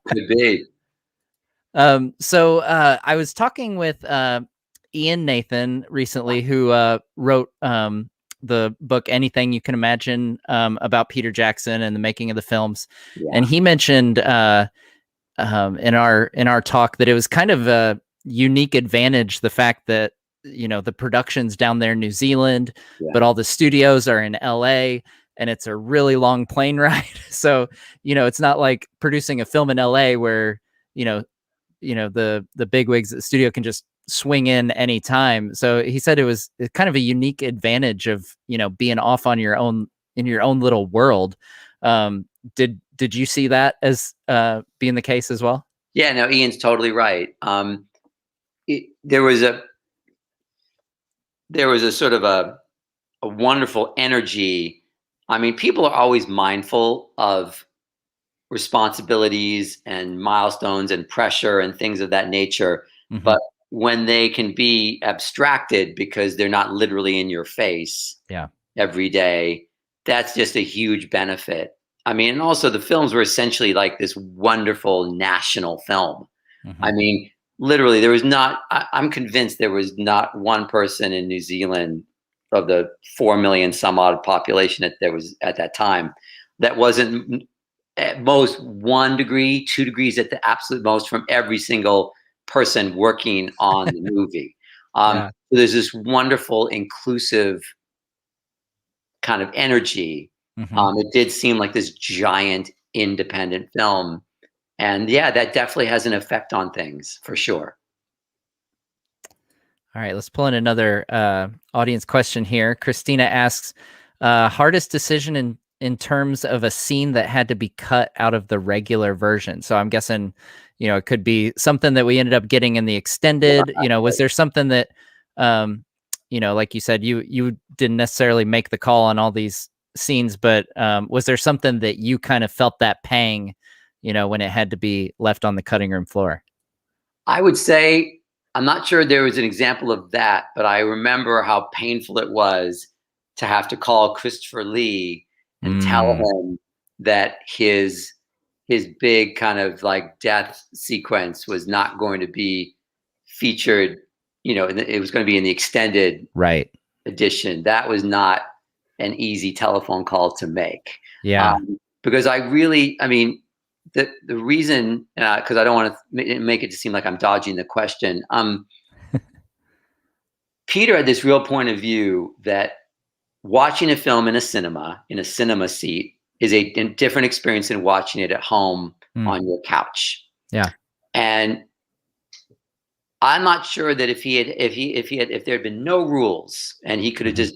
Could be. So I was talking with Ian Nathan recently, who wrote the book Anything You Can Imagine about Peter Jackson and the making of the films, and he mentioned in our talk that it was kind of a unique advantage, the fact that the production's down there in New Zealand, but all the studios are in LA. and it's a really long plane ride. So, it's not like producing a film in LA where, the bigwigs at the studio can just swing in anytime. So he said it was kind of a unique advantage of, being off on your own in your own little world. Did you see that as being the case as well? Yeah, no, Ian's totally right. There was a sort of a wonderful energy. I mean, people are always mindful of responsibilities and milestones and pressure and things of that nature. Mm-hmm. But when they can be abstracted because they're not literally in your face Yeah. every day, that's just a huge benefit. I mean, and also the films were essentially like this wonderful national film. Mm-hmm. I mean, literally, there was not, I'm convinced there was not one person in New Zealand of the 4 million some odd population that there was at that time that wasn't at most 1 degree, 2 degrees at the absolute most from every single person working on the movie. Yeah. So there's this wonderful, inclusive kind of energy. Mm-hmm. It did seem like this giant independent film. And yeah, that definitely has an effect on things for sure. All right, let's pull in another audience question here. Christina asks, hardest decision in terms of a scene that had to be cut out of the regular version. So I'm guessing, it could be something that we ended up getting in the extended. Was there something that, like you said, you didn't necessarily make the call on all these scenes, but was there something that you kind of felt that pang, when it had to be left on the cutting room floor? I would say, I'm not sure there was an example of that, but I remember how painful it was to have to call Christopher Lee and tell him that his big kind of like death sequence was not going to be featured, it was going to be in the extended Right. edition. That was not an easy telephone call to make. Yeah. Because I mean, the reason, because I don't want to make it to seem like I'm dodging the question. Peter had this real point of view that watching a film in a cinema seat, is a different experience than watching it at home on your couch. Yeah. And I'm not sure that if there had been no rules and he could have just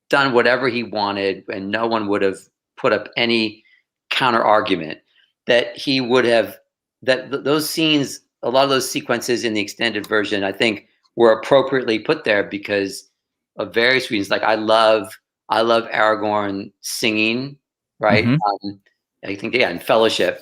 done whatever he wanted and no one would have put up any counter argument, that he would have, those scenes, a lot of those sequences in the extended version, I think were appropriately put there because of various reasons. Like I love Aragorn singing, right? Mm-hmm. I think, yeah, in Fellowship,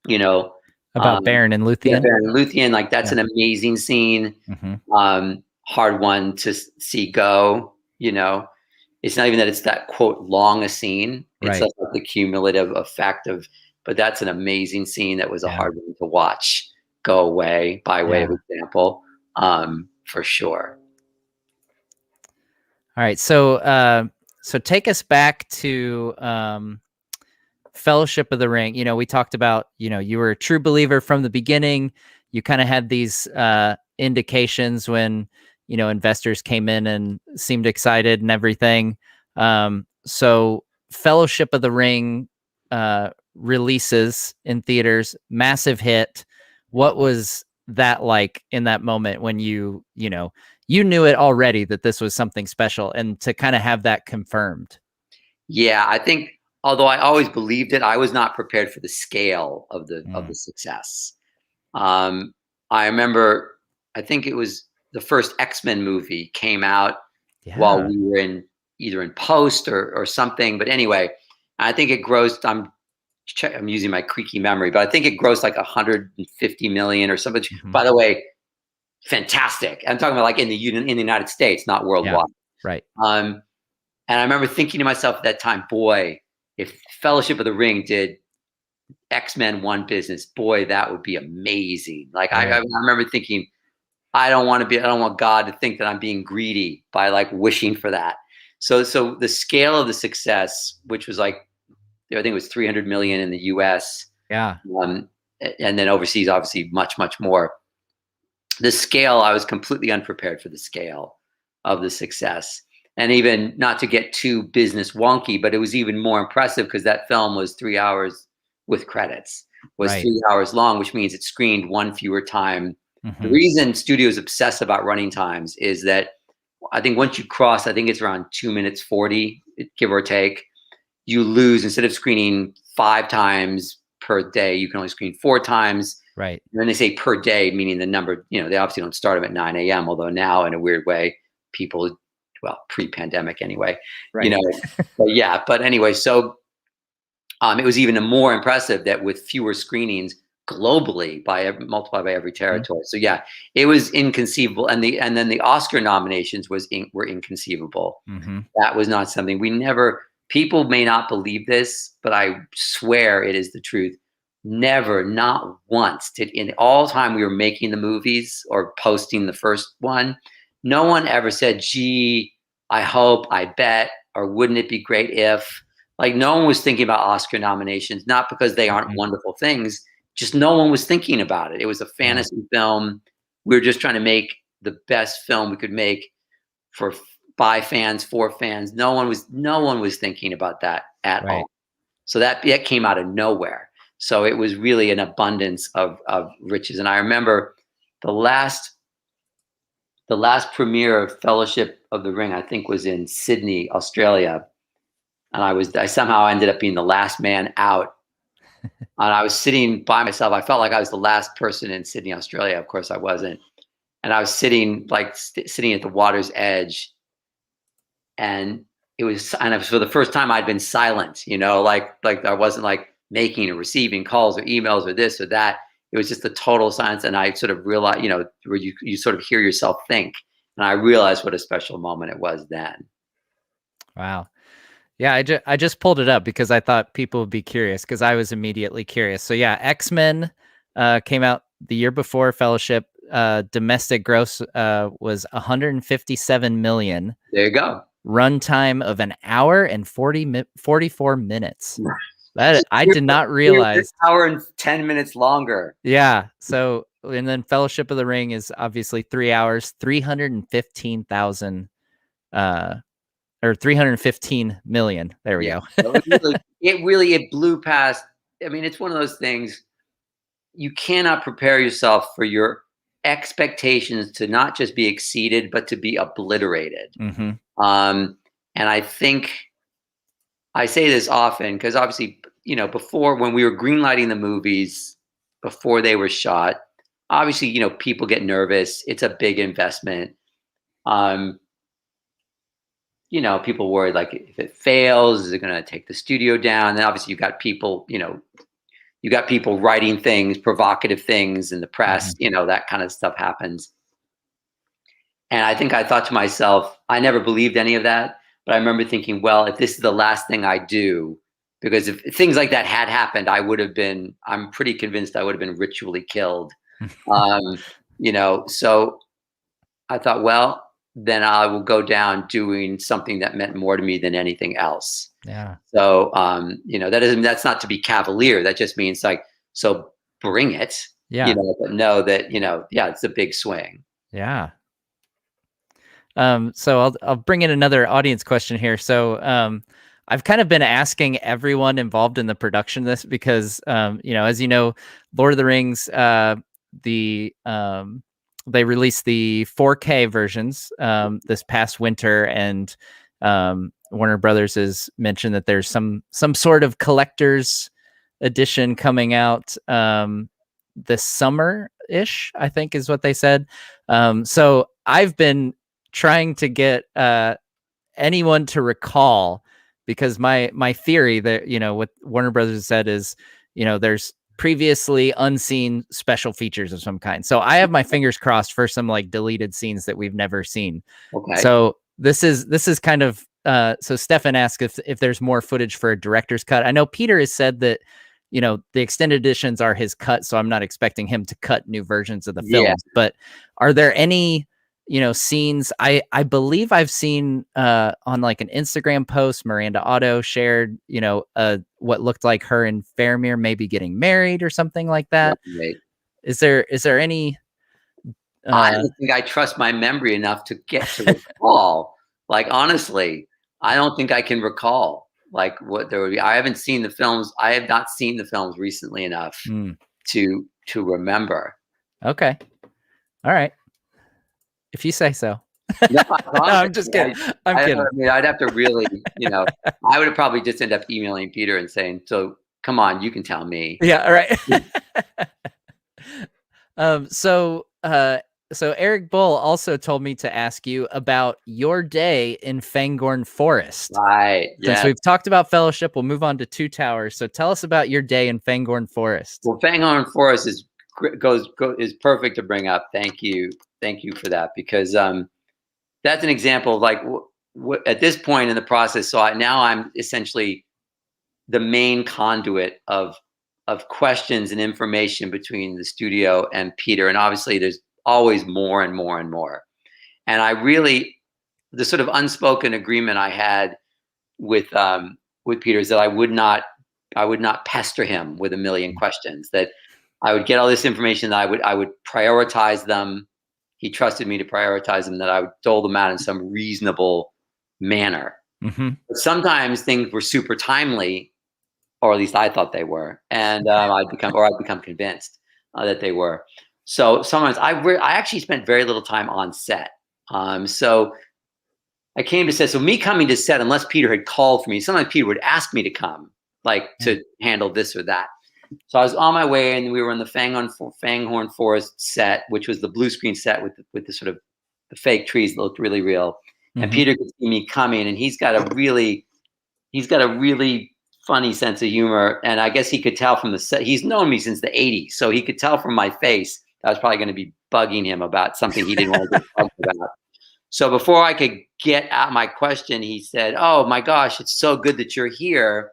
about Beren and Luthien. Yeah, Beren and Luthien, like that's an amazing scene. Mm-hmm. Hard one to see go, It's not even that it's that quote long a scene. It's like the cumulative effect of, but that's an amazing scene that was a hard one to watch go away by way of example, for sure. All right. So take us back to Fellowship of the Ring. We talked about, you were a true believer from the beginning. You kind of had these indications when, investors came in and seemed excited and everything. So Fellowship of the Ring releases in theaters, massive hit. What was that like in that moment when you knew it already that this was something special, and to kind of have that confirmed? Yeah, I think although I always believed it, I was not prepared for the scale of the success. I remember, I think it was the first X-Men movie came out while we were either in post or something. But anyway, I think it grossed. I'm using my creaky memory, but I think it grossed like 150 million or something. Mm-hmm. By the way, fantastic. I'm talking about like in the United States, not worldwide. Yeah, right. And I remember thinking to myself at that time, boy, if Fellowship of the Ring did X-Men 1 business, boy, that would be amazing. Like I remember thinking, I don't want God to think that I'm being greedy by like wishing for that. So the scale of the success, which was like, I think it was 300 million in the US. Yeah. And then overseas, obviously much, much more. The scale, I was completely unprepared for the scale of the success. And even not to get too business wonky, but it was even more impressive because that film was 3 hours with credits, was Right. 3 hours long, which means it screened one fewer time. The Mm-hmm. reason studios obsess about running times is that I think once you cross, I think it's around 2 minutes 40, give or take, you lose. Instead of screening 5 times per day, you can only screen 4 times. Right. And then they say per day, meaning the number, they obviously don't start them at 9 a.m., although now in a weird way, people, well, pre-pandemic anyway, Right. but yeah, but anyway, so it was even more impressive that with fewer screenings globally multiplied by every Mhm. territory. So yeah, it was inconceivable. And then the Oscar nominations were inconceivable. Mm-hmm. That was not something we never, people may not believe this, but I swear it is the truth. Never, not once did in all time we were making the movies or posting the first one, no one ever said, gee, I hope, I bet, or wouldn't it be great if, like no one was thinking about Oscar nominations, not because they aren't Mhm. wonderful things, just no one was thinking about it. It was a Yeah. fantasy film. We were just trying to make the best film we could make for by fans, for fans. No one was thinking about that at Right. all. So that came out of nowhere. So it was really an abundance of riches. And I remember the last premiere of Fellowship of the Ring, I think, was in Sydney, Australia. And I somehow ended up being the last man out. And I was sitting by myself. I felt like I was the last person in Sydney, Australia. Of course I wasn't. And I was sitting sitting at the water's edge. And it was for the first time I'd been silent, like I wasn't like making or receiving calls or emails or this or that. It was just a total silence. And I sort of realized, where you sort of hear yourself think. And I realized what a special moment it was then. Wow. Yeah, I just pulled it up because I thought people would be curious because I was immediately curious. So yeah, X-Men came out the year before Fellowship. Domestic gross was 157 million. There you go. Runtime of an hour and 44 minutes. Right. That I did not realize. An hour and 10 minutes longer. Yeah. So and then Fellowship of the Ring is obviously 3 hours, 315,000 or 315 million. There we go. It blew past. I mean, it's one of those things you cannot prepare yourself for your expectations to not just be exceeded, but to be obliterated. Mm-hmm. And I think I say this often because obviously, before when we were greenlighting the movies, before they were shot, obviously, people get nervous. It's a big investment. People worry like if it fails, is it going to take the studio down? And then obviously you got people, writing things, provocative things in the press, Mm-hmm. That kind of stuff happens. And I think I thought to myself, I never believed any of that. But I remember thinking, well, if this is the last thing I do, because if things like that had happened, I'm pretty convinced I would have been ritually killed. So I thought, well, then I will go down doing something that meant more to me than anything else. Yeah. So, that's not to be cavalier. That just means so bring it, Yeah. but know that, it's a big swing. Yeah. So I'll bring in another audience question here. So I've kind of been asking everyone involved in the production of this because as you know, Lord of the Rings, they released the 4K versions this past winter, and Warner Brothers has mentioned that there's some sort of collector's edition coming out this summer-ish, I think is what they said. So I've been trying to get anyone to recall, because my theory that what Warner Brothers said is there's previously unseen special features of some kind. So I have my fingers crossed for some like deleted scenes that we've never seen. Okay. So this is kind of so Stefan asked if there's more footage for a director's cut. I know Peter has said that the extended editions are his cut, so I'm not expecting him to cut new versions of the films. But are there any scenes? I believe I've seen on like an Instagram post, Miranda Otto shared what looked like her and Faramir maybe getting married or something like that. Right. Is there any I don't think I trust my memory enough to get to recall. Like, honestly, I don't think I can recall like what there would be. I haven't seen the films. I have not seen the films recently enough to remember. Okay. All right. If you say so. No, I No, promise. I'm just kidding. I'm I kidding. mean, I'd have to really, I would have probably just end up emailing Peter and saying, "So, come on, you can tell me." Yeah. All right. So Eric Bull also told me to ask you about your day in Fangorn Forest. Right. Since Yeah. we've talked about Fellowship, we'll move on to Two Towers. So tell us about your day in Fangorn Forest. Well, Fangorn Forest is perfect to bring up. Thank you for that, because that's an example of like at this point in the process. So now I'm essentially the main conduit of questions and information between the studio and Peter, and obviously there's always more and more and more. And I really, the sort of unspoken agreement I had with Peter is that I would not pester him with a million questions. That I would get all this information, that I would prioritize them. He trusted me to prioritize them, that I would dole them out in some reasonable manner. Mm-hmm. But sometimes things were super timely, or at least I thought they were, and I'd become convinced that they were. So sometimes I actually spent very little time on set. So I came to set. So me coming to set, unless Peter had called for me, sometimes Peter would ask me to come, like to handle this or that. So I was on my way, and we were in the Fangorn Forest set, which was the blue screen set with the sort of the fake trees that looked really real. Mm-hmm. And Peter could see me coming, and he's got a really funny sense of humor. And I guess he could tell from the set. He's known me since the '80s, so he could tell from my face that I was probably going to be bugging him about something he didn't want to get bugged about. So before I could get out my question, he said, "Oh my gosh, it's so good that you're here.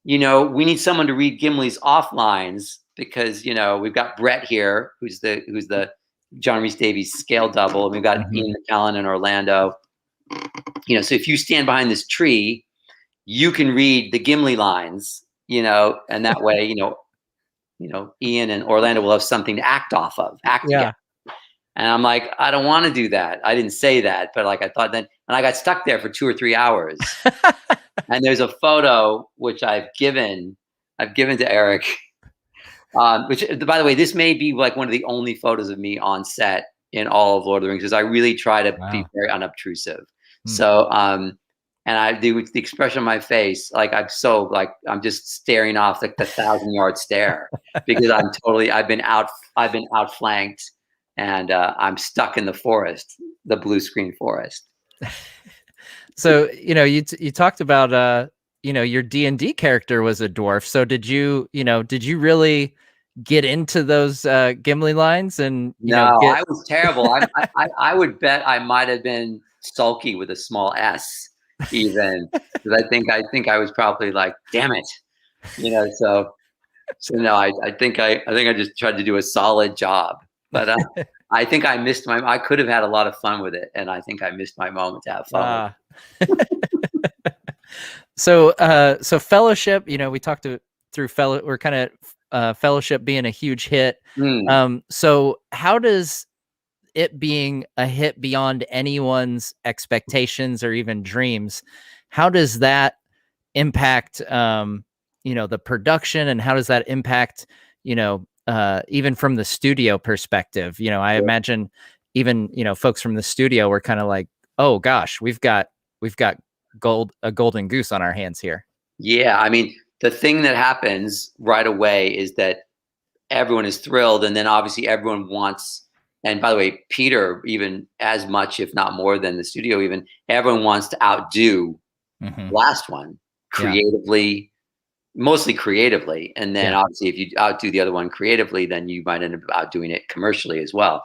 We need someone to read Gimli's off lines, because we've got Brett here, who's the John Rhys Davies scale double, and we've got Ian McKellen in Orlando. So if you stand behind this tree, you can read the Gimli lines, and that way, Ian and Orlando will have something to act off of, together." And I'm like, I don't want to do that. I didn't say that, but like I thought then, and I got stuck there for 2 or 3 hours. And there's a photo which I've given to Eric, which, by the way, this may be like one of the only photos of me on set in all of Lord of the Rings, because I really try to be very unobtrusive. So, and the expression on my face, like I'm just staring off like the 1,000-yard stare, because I've been outflanked, and I'm stuck in the forest, the blue screen forest. So, you talked about, your D&D character was a dwarf. So did you really get into those Gimli lines? And I was terrible. I would bet I might have been sulky with a small S, even, because I think I was probably like, damn it, So no, I think I just tried to do a solid job, but I think I could have had a lot of fun with it, and I think I missed my moment to have fun. So Fellowship, we talked through we're kind of Fellowship being a huge hit. So how does it being a hit beyond anyone's expectations or even dreams, how does that impact the production, and how does that impact even from the studio perspective? I imagine even folks from the studio were kind of like, oh gosh, we've got a golden goose on our hands here. Yeah, I mean, the thing that happens right away is that everyone is thrilled, and then obviously everyone wants, and by the way, Peter, even as much, if not more than the studio, even everyone wants to outdo the last one creatively, mostly creatively. And then obviously if you outdo the other one creatively, then you might end up outdoing it commercially as well.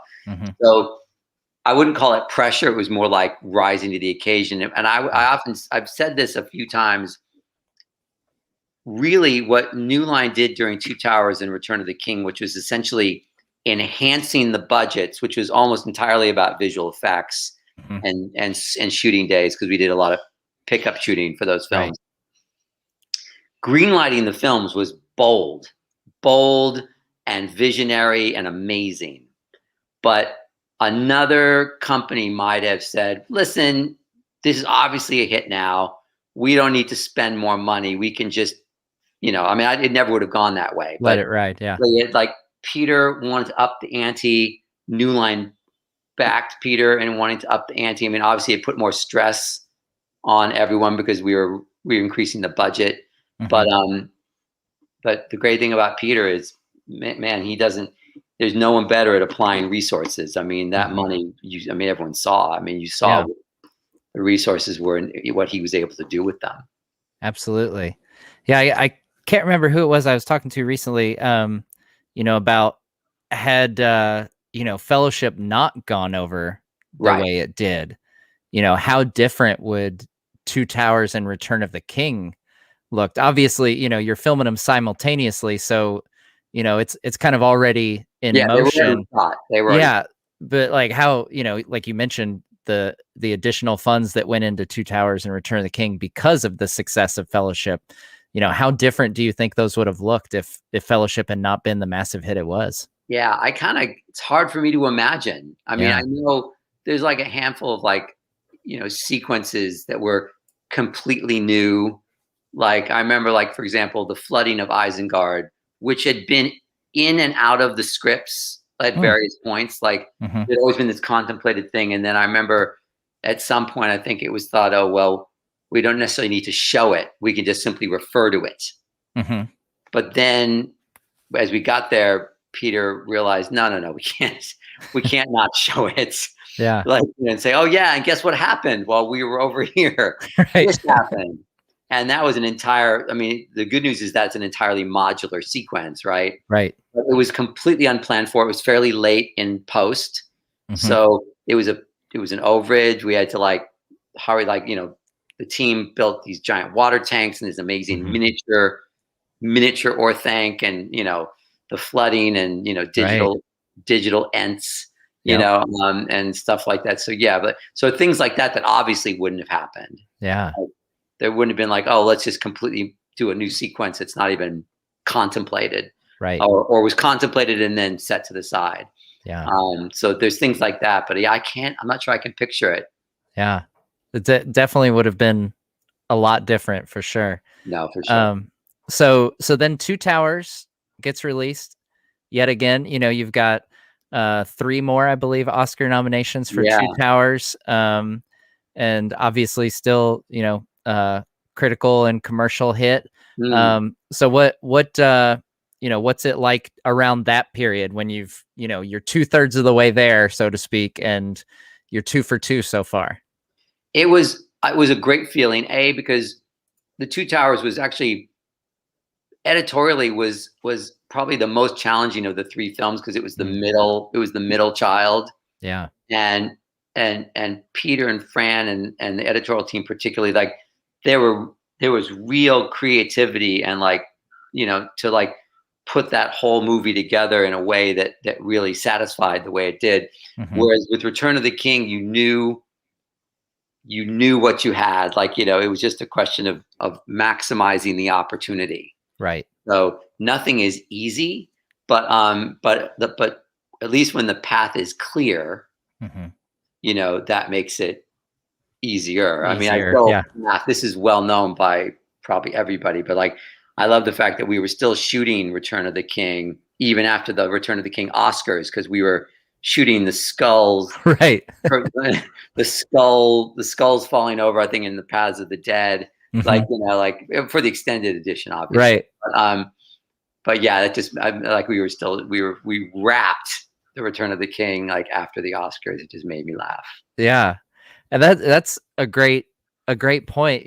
So I wouldn't call it pressure. It was more like rising to the occasion. And I've said this a few times. Really, what New Line did during Two Towers and Return of the King, which was essentially enhancing the budgets, which was almost entirely about visual effects and shooting days, because we did a lot of pickup shooting for those films. Greenlighting the films was bold and visionary and amazing. But another company might have said, listen, this is obviously a hit now. We don't need to spend more money. We can just, I mean, it never would have gone that way. Let But it ride. Yeah. like Peter wanted to up the ante. New Line backed Peter and wanting to up the ante. I mean, obviously, it put more stress on everyone because we were increasing the budget. But the great thing about Peter is, man, he doesn't. There's no one better at applying resources. I mean, that money. I mean, everyone saw. I mean, you saw the resources were and what he was able to do with them. Absolutely. Yeah, I can't remember who it was I was talking to recently. About had Fellowship not gone over the Right. way it did. How different would Two Towers and Return of the King looked? Obviously, you're filming them simultaneously, so it's kind of already in Yeah, motion. They were already. Yeah, but like how, like you mentioned, the additional funds that went into Two Towers and Return of the King because of the success of Fellowship. How different do you think those would have looked if Fellowship had not been the massive hit it was? Yeah, it's hard for me to imagine. I mean, Yeah. I know there's like a handful of sequences that were completely new. Like I remember, like, for example, the flooding of Isengard, which had been in and out of the scripts at various points. Like there'd always been this contemplated thing. And then I remember at some point, I think it was thought, oh, well, we don't necessarily need to show it. We can just simply refer to it. But then as we got there, Peter realized, no, we can't not show it. Yeah. Like, and say, oh yeah, and guess what happened while we were over here? Right. This happened. And that was I mean, the good news is that's an entirely modular sequence, right? Right. But it was completely unplanned for. It was fairly late in post. So it was an overage. We had to hurry, the team built these giant water tanks and this amazing miniature Orthanc and, the flooding and, digital ents, and stuff like that. So yeah, so things like that obviously wouldn't have happened. Yeah. There wouldn't have been like, oh, let's just completely do a new sequence. It's not even contemplated, right? Or was contemplated and then set to the side. Yeah. So there's things like that, but yeah, I'm not sure I can picture it. Yeah, it definitely would have been a lot different for sure. No, for sure. So then Two Towers gets released yet again. You've got 3 more, I believe, Oscar nominations for Two Towers. And obviously still, critical and commercial hit. So what's it like around that period when you're 2/3 of the way there, so to speak, and you're 2 for 2 so far? It was a great feeling, because the Two Towers was actually editorially was probably the most challenging of the 3 films because it was the middle child. Yeah. And Peter and Fran and the editorial team particularly, there was real creativity and to put that whole movie together in a way that really satisfied the way it did. Whereas with Return of the King, you knew what you had. It was just a question of maximizing the opportunity. Right. So nothing is easy, but at least when the path is clear, that makes it easier. I mean, this is well known by probably everybody, but I love the fact that we were still shooting Return of the King even after the Return of the King Oscars, because we were shooting the skulls, right? the skulls falling over, I think, in the Paths of the Dead, for the extended edition, obviously. Right. But yeah, it just we wrapped the Return of the King after the Oscars. It just made me laugh. Yeah, and that's a great point.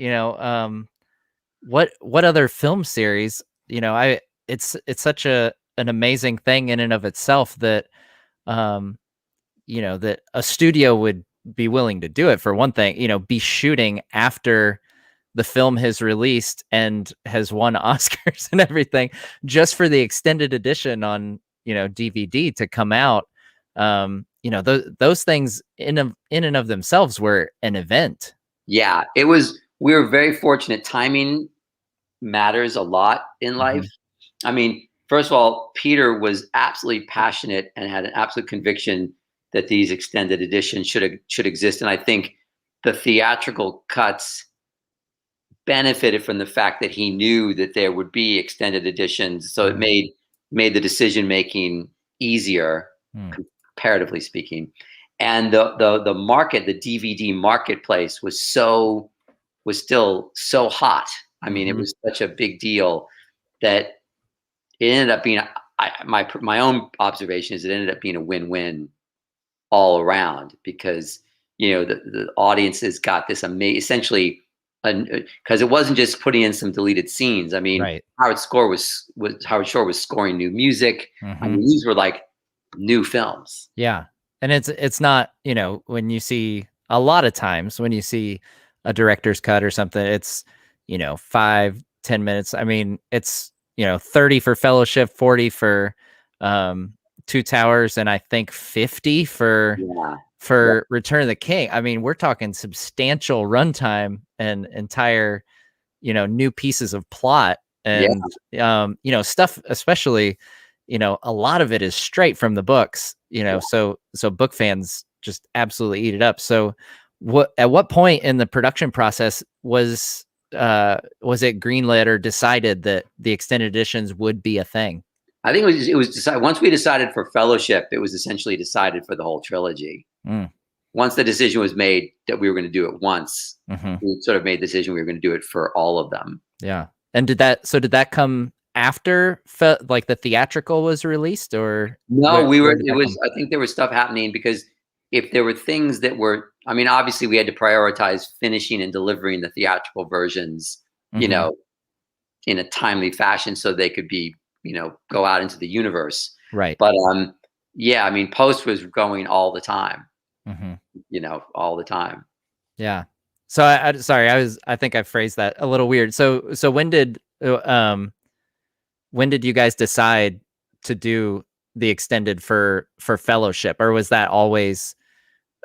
What other film series? It's such an amazing thing in and of itself that that a studio would be willing to do it, for one thing. Be shooting after the film has released and has won Oscars and everything, just for the extended edition on DVD to come out. Those things in and of themselves were an event. Yeah, it was. We were very fortunate. Timing matters a lot in life. I mean, first of all, Peter was absolutely passionate and had an absolute conviction that these extended editions should exist. And I think the theatrical cuts benefited from the fact that he knew that there would be extended editions, so it made the decision making easier, comparatively speaking. And the market, the DVD marketplace, was still so hot. I mean, it was such a big deal that it ended up being. My own observation is it ended up being a win-win all around, because the audiences got this amazing, essentially, because it wasn't just putting in some deleted scenes. I mean, Howard Shore was scoring new music. I mean, these were like new films. Yeah, and it's not, when you see, a lot of times when you see a director's cut or something, it's 5-10 minutes. I mean, it's 30 for Fellowship, 40 for Two Towers, and I think 50 for Return of the King. I mean, we're talking substantial runtime and entire new pieces of plot, and stuff, especially a lot of it is straight from the books, so book fans just absolutely eat it up. So at what point in the production process was it greenlit or decided that the extended editions would be a thing? I think it was decided once we decided for Fellowship. It was essentially decided for the whole trilogy. Once the decision was made that we were going to do it once, we sort of made the decision we were going to do it for all of them. Yeah. And did that come after like the theatrical was released, or no? I think there was stuff happening, because if there were things that were, I mean, obviously we had to prioritize finishing and delivering the theatrical versions, in a timely fashion, so they could be, go out into the universe. Right. But yeah, I mean, post was going all the time. All the time. Yeah. So I think I phrased that a little weird. So when did you guys decide to do the extended for Fellowship, or was that always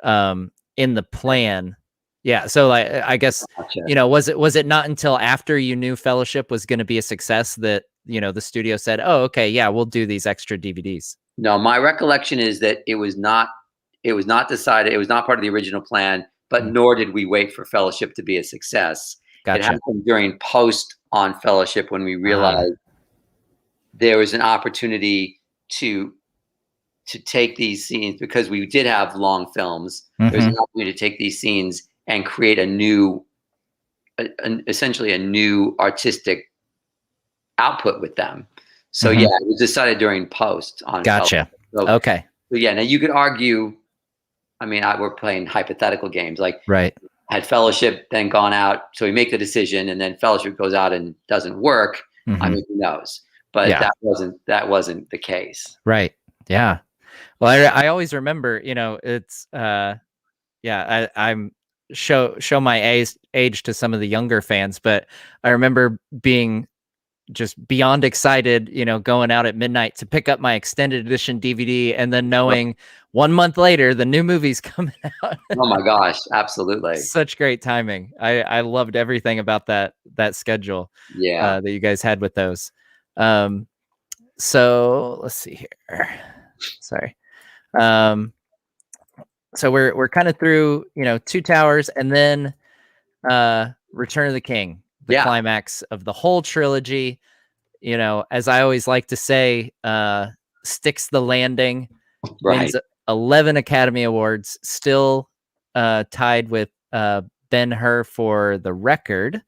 in the plan? Yeah. So I guess, gotcha. Was it not until after you knew Fellowship was going to be a success that, the studio said, oh, okay, yeah, we'll do these extra DVDs? No, my recollection is that it was not decided. It was not part of the original plan, but nor did we wait for Fellowship to be a success. Gotcha. It happened during post on Fellowship, when we realized there was an opportunity to take these scenes, because we did have long films. There's an opportunity to take these scenes and create essentially a new artistic output with them. So yeah, it was decided during post on Gotcha. So, okay. So yeah, now you could argue, I mean, we're playing hypothetical games, like had Fellowship then gone out, so we make the decision, and then Fellowship goes out and doesn't work. I mean, who knows? But that wasn't the case. Right. Yeah. Well, I always remember, it's I'm show my age to some of the younger fans, but I remember being just beyond excited, going out at midnight to pick up my extended edition DVD, and then knowing 1 month later the new movie's coming out. Oh my gosh, absolutely. Such great timing. I loved everything about that schedule that you guys had with those. So let's see here. Sorry. So we're kind of through, Two Towers, and then Return of the King, the climax of the whole trilogy. As I always like to say, sticks the landing, wins 11 Academy Awards, still tied with Ben-Hur for the record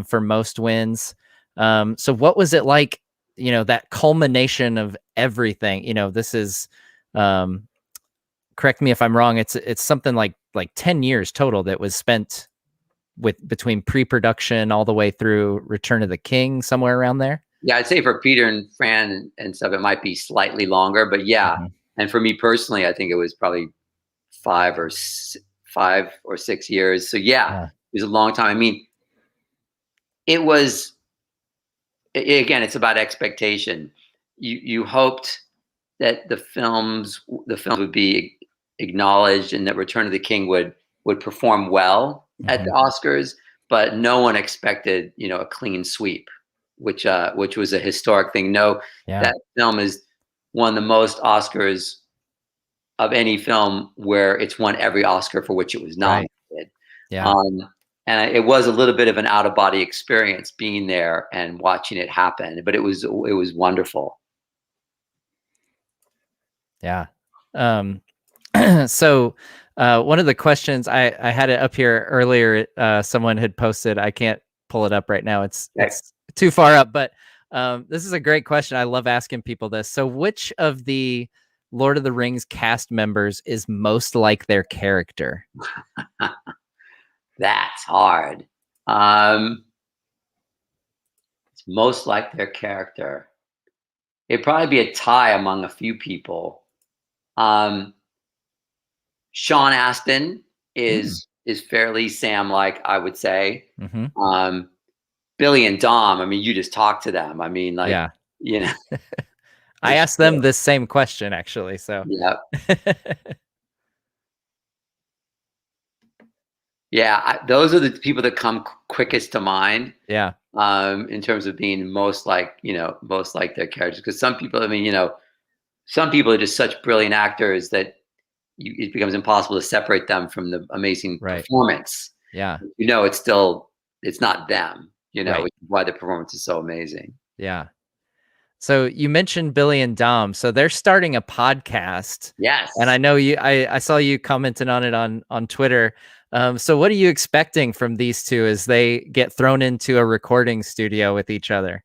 for most wins. So what was it like, that culmination of everything? This is, correct me if I'm wrong, it's something like 10 years total that was spent between pre-production all the way through Return of the King, somewhere around there. Yeah, I'd say for Peter and Fran and stuff, it might be slightly longer, but yeah. And for me personally, I think it was probably 5 or 6 years. So yeah, it was a long time. I mean, it was, again, it's about expectation. You hoped that the films would be acknowledged, and that Return of the King would perform well at the Oscars, but no one expected, a clean sweep, which was a historic thing. That film is won the most Oscars of any film where it's won every Oscar for which it was nominated. Yeah. And it was a little bit of an out of body experience being there and watching it happen, but it was wonderful. Yeah. So one of the questions I had it up here earlier, someone had posted, I can't pull it up right now. It's too far up, but this is a great question. I love asking people this. So which of the Lord of the Rings cast members is most like their character? That's hard. It's most like their character. It'd probably be a tie among a few people. Sean Astin is fairly Sam-like, I would say. Mm-hmm. Billy and Dom, I mean, you just talk to them. I mean, like, Yeah. you know, I asked them this same question actually. So yeah. Yeah, those are the people that come quickest to mind. Yeah. In terms of being most like, most like their characters. Because some people, I mean, some people are just such brilliant actors that it becomes impossible to separate them from the amazing performance. Yeah. It's not them, Right. which is why the performance is so amazing. Yeah. So you mentioned Billy and Dom. So they're starting a podcast. Yes. And I know I saw you commenting on it on Twitter. So what are you expecting from these two as they get thrown into a recording studio with each other?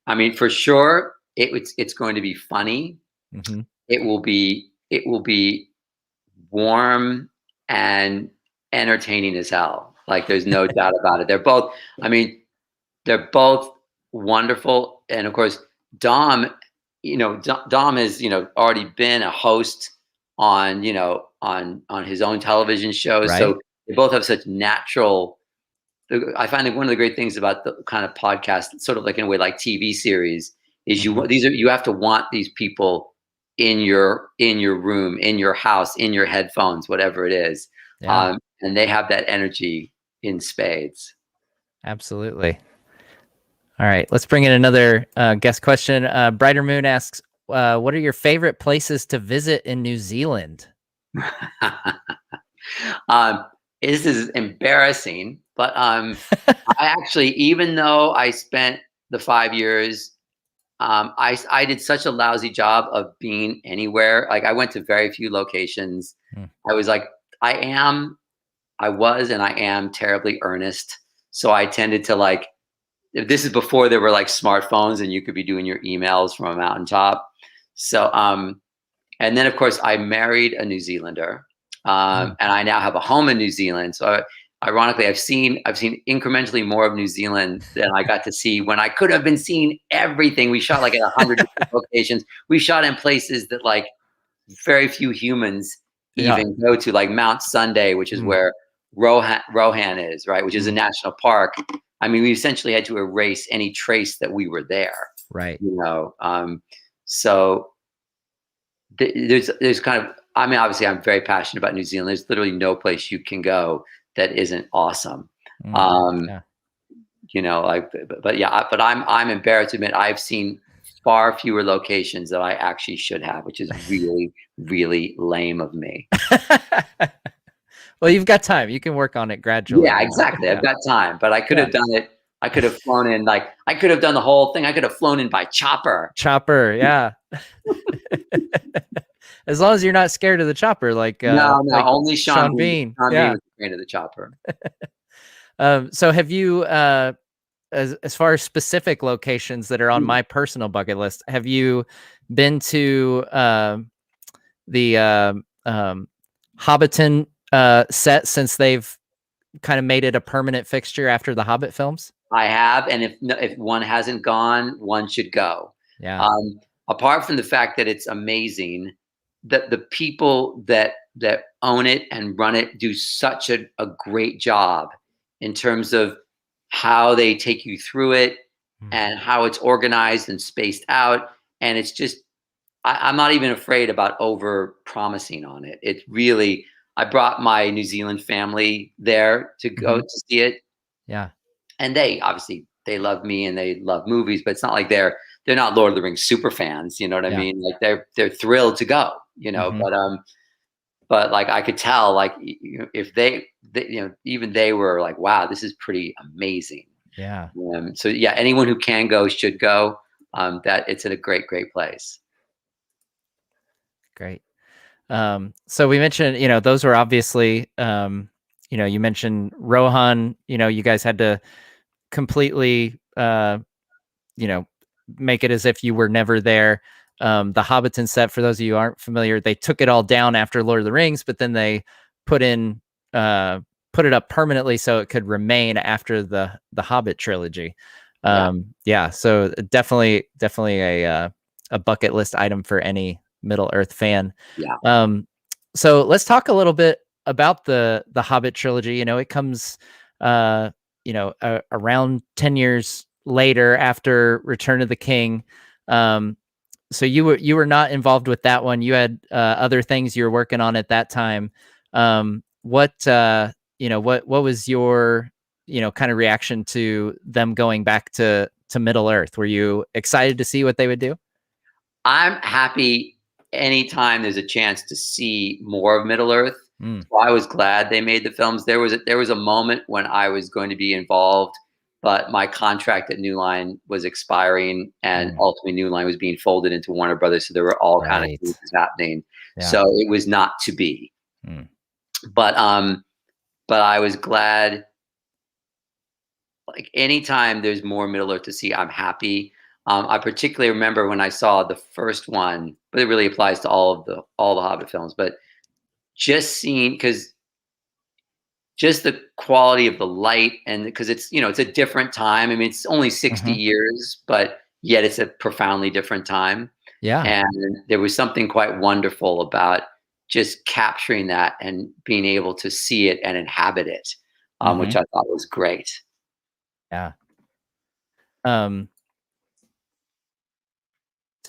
I mean, for sure, it's going to be funny. Mm-hmm. It will be warm and entertaining as hell. Like, there's no doubt about it. They're both wonderful. And of course, Dom, Dom has, already been a host on, on his own television shows. Right. So they both have such natural. I find that one of the great things about the kind of podcast, sort of like in a way like TV series, is you have to want these people in your room, in your house, in your headphones, whatever it is. Yeah. And they have that energy in spades. Absolutely. All right, let's bring in another guest question. Brighter Moon asks, what are your favorite places to visit in New Zealand? This is embarrassing, but I actually, even though I spent the 5 years, I did such a lousy job of being anywhere. Like, I went to very few locations. I was like, I was and I am terribly earnest. So I tended to, like, this is before there were like smartphones and you could be doing your emails from a mountaintop. So, and then of course I married a New Zealander, and I now have a home in New Zealand. So ironically, I've seen incrementally more of New Zealand than I got to see when I could have been seeing everything. We shot like at 100 different locations. We shot in places that like very few humans even go to, like Mount Sunday, which is where Rohan is, right? Which is a national park. I mean, we essentially had to erase any trace that we were there. Right. So there's kind of, I mean, obviously I'm very passionate about New Zealand. There's literally no place you can go that isn't awesome. But I'm embarrassed to admit I've seen far fewer locations that I actually should have, which is really, really lame of me. Well, you've got time. You can work on it gradually. Yeah, exactly. I've got time, but I could have done it. I could have flown in, like, I could have done the whole thing. I could have flown in by chopper. Yeah. As long as you're not scared of the chopper, like no, like only Sean Bean. Sean Bean was afraid of the chopper. So have you, as far as specific locations that are on my personal bucket list, have you been to the Hobbiton set since they've kind of made it a permanent fixture after the Hobbit films? I have, and if one hasn't gone, one should go. Yeah. Apart from the fact that it's amazing, that the people that own it and run it do such a great job in terms of how they take you through it and how it's organized and spaced out. And it's just, I'm not even afraid about over promising on it. It's really, I brought my New Zealand family there to go to see it. Yeah. And they obviously, they love me and they love movies, but it's not like they're not Lord of the Rings super fans. You know what I mean? Like they're thrilled to go, but but like I could tell, like if even they were like, wow, this is pretty amazing. Yeah, So yeah, anyone who can go should go. That it's in a great place. great. So we mentioned, those were obviously, you mentioned Rohan, you guys had to completely, you know, make it as if you were never there. The Hobbiton set, for those of you who aren't familiar, they took it all down after Lord of the Rings, but then they put in, put it up permanently so it could remain after the Hobbit trilogy. Yeah, Yeah, so definitely a bucket list item for any Middle Earth fan. yeah, So let's talk a little bit about the Hobbit trilogy. It comes, around 10 years later after Return of the King. So you were not involved with that one. You had other things you were working on at that time. What was your kind of reaction to them going back to Middle Earth? Were you excited to see what they would do? I'm happy anytime there's a chance to see more of Middle Earth. Mm, So I was glad they made the films. There was a moment when I was going to be involved, but my contract at New Line was expiring, and mm, ultimately New Line was being folded into Warner Brothers. So there were all kind of right. things happening. Yeah. So it was not to be. Mm, But I was glad. Like anytime there's more Middle Earth to see, I'm happy. I particularly remember when I saw the first one, but it really applies to all the Hobbit films. But just seeing, because just the quality of the light, and because it's a different time. I mean, it's only 60 mhm. years, but yet it's a profoundly different time. Yeah. And there was something quite wonderful about just capturing that and being able to see it and inhabit it, which Mhm. I thought was great. Yeah. Um,